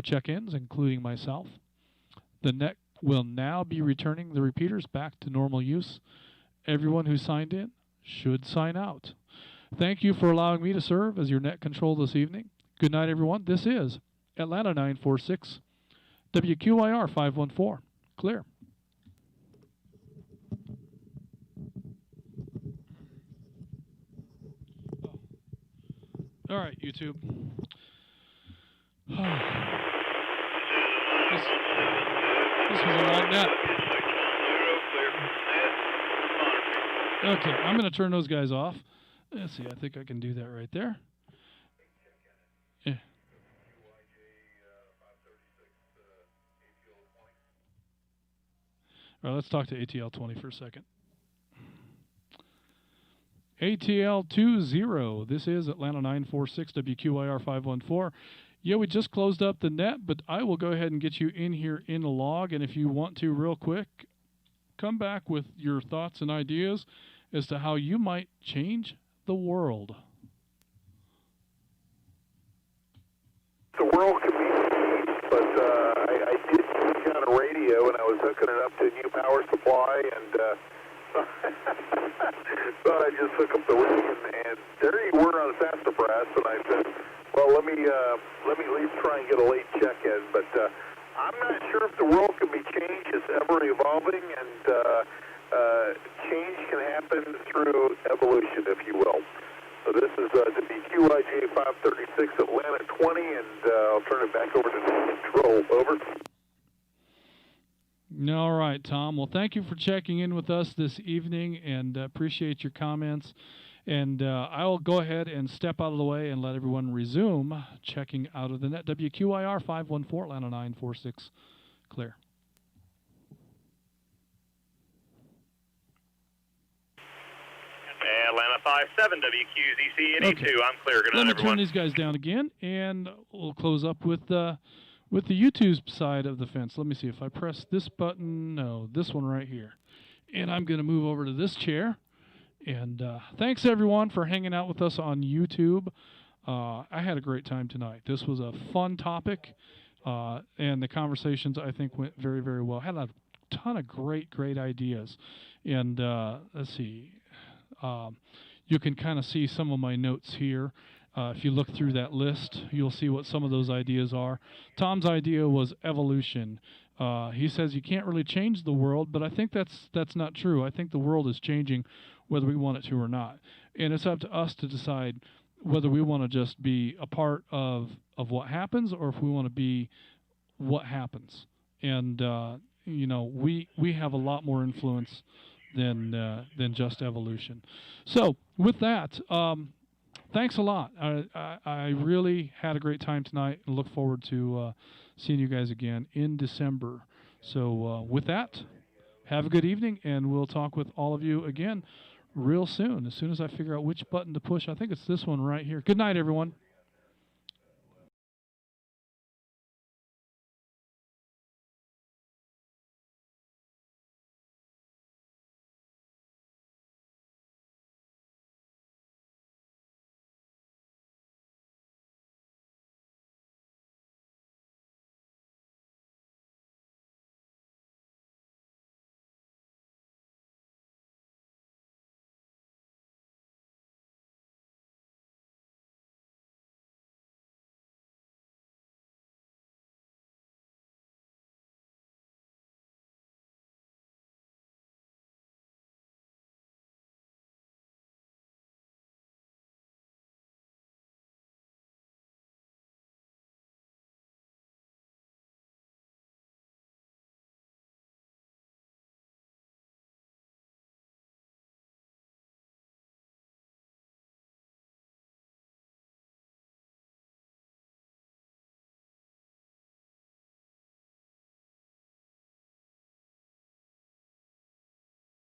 check-ins, including myself. The net will now be returning the repeaters back to normal use. Everyone who signed in should sign out. Thank you for allowing me to serve as your net control this evening. Good night, everyone. This is Atlanta 946, WQIR 514. Clear. All right, YouTube. This was a long net. Okay, I'm going to turn those guys off. Let's see, I think I can do that right there. Yeah. All right, let's talk to ATL 20 for a second. ATL 20, this is Atlanta 946, WQIR 514. Yeah, we just closed up the net, but I will go ahead and get you in here in the log, and if you want to real quick, come back with your thoughts and ideas as to how you might change the world. The world could be changed, but I did put on a radio, and I was hooking it up to a new power supply, and thought I'd just hook up the rig, and there you were on a sassafras, and I said, well, let me at least try and get a late check-in, but I'm not sure if the world can be changed. It's ever evolving, and change can happen through evolution, if you will. So this is WQIJ 536 Atlanta 20, and I'll turn it back over to control. Over. All right, Tom. Well, thank you for checking in with us this evening, and appreciate your comments. And I will go ahead and step out of the way and let everyone resume checking out of the net. WQIR 514, Atlanta 946, clear. Atlanta 57, WQZC and Okay. E2. I'm clear. Good night, Let me everyone. turn these guys down again, and we'll close up with the YouTube side of the fence. Let me see if I press this button. No, this one right here. And I'm going to move over to this chair. And thanks, everyone, for hanging out with us on YouTube. I had a great time tonight. This was a fun topic, and the conversations, I think, went very, very well. Had a ton of great ideas. And let's see. You can kind of see some of my notes here. If you look through that list, you'll see what some of those ideas are. Tom's idea was evolution. He says you can't really change the world, but I think that's not true. I think the world is changing whether we want it to or not. And it's up to us to decide whether we want to just be a part of what happens or if we want to be what happens. And, you know, we have a lot more influence than just evolution. So with that, thanks a lot. I really had a great time tonight and look forward to seeing you guys again in December. So with that, have a good evening, and we'll talk with all of you again real soon. As soon as I figure out which button to push, I think it's this one right here. Good night, everyone.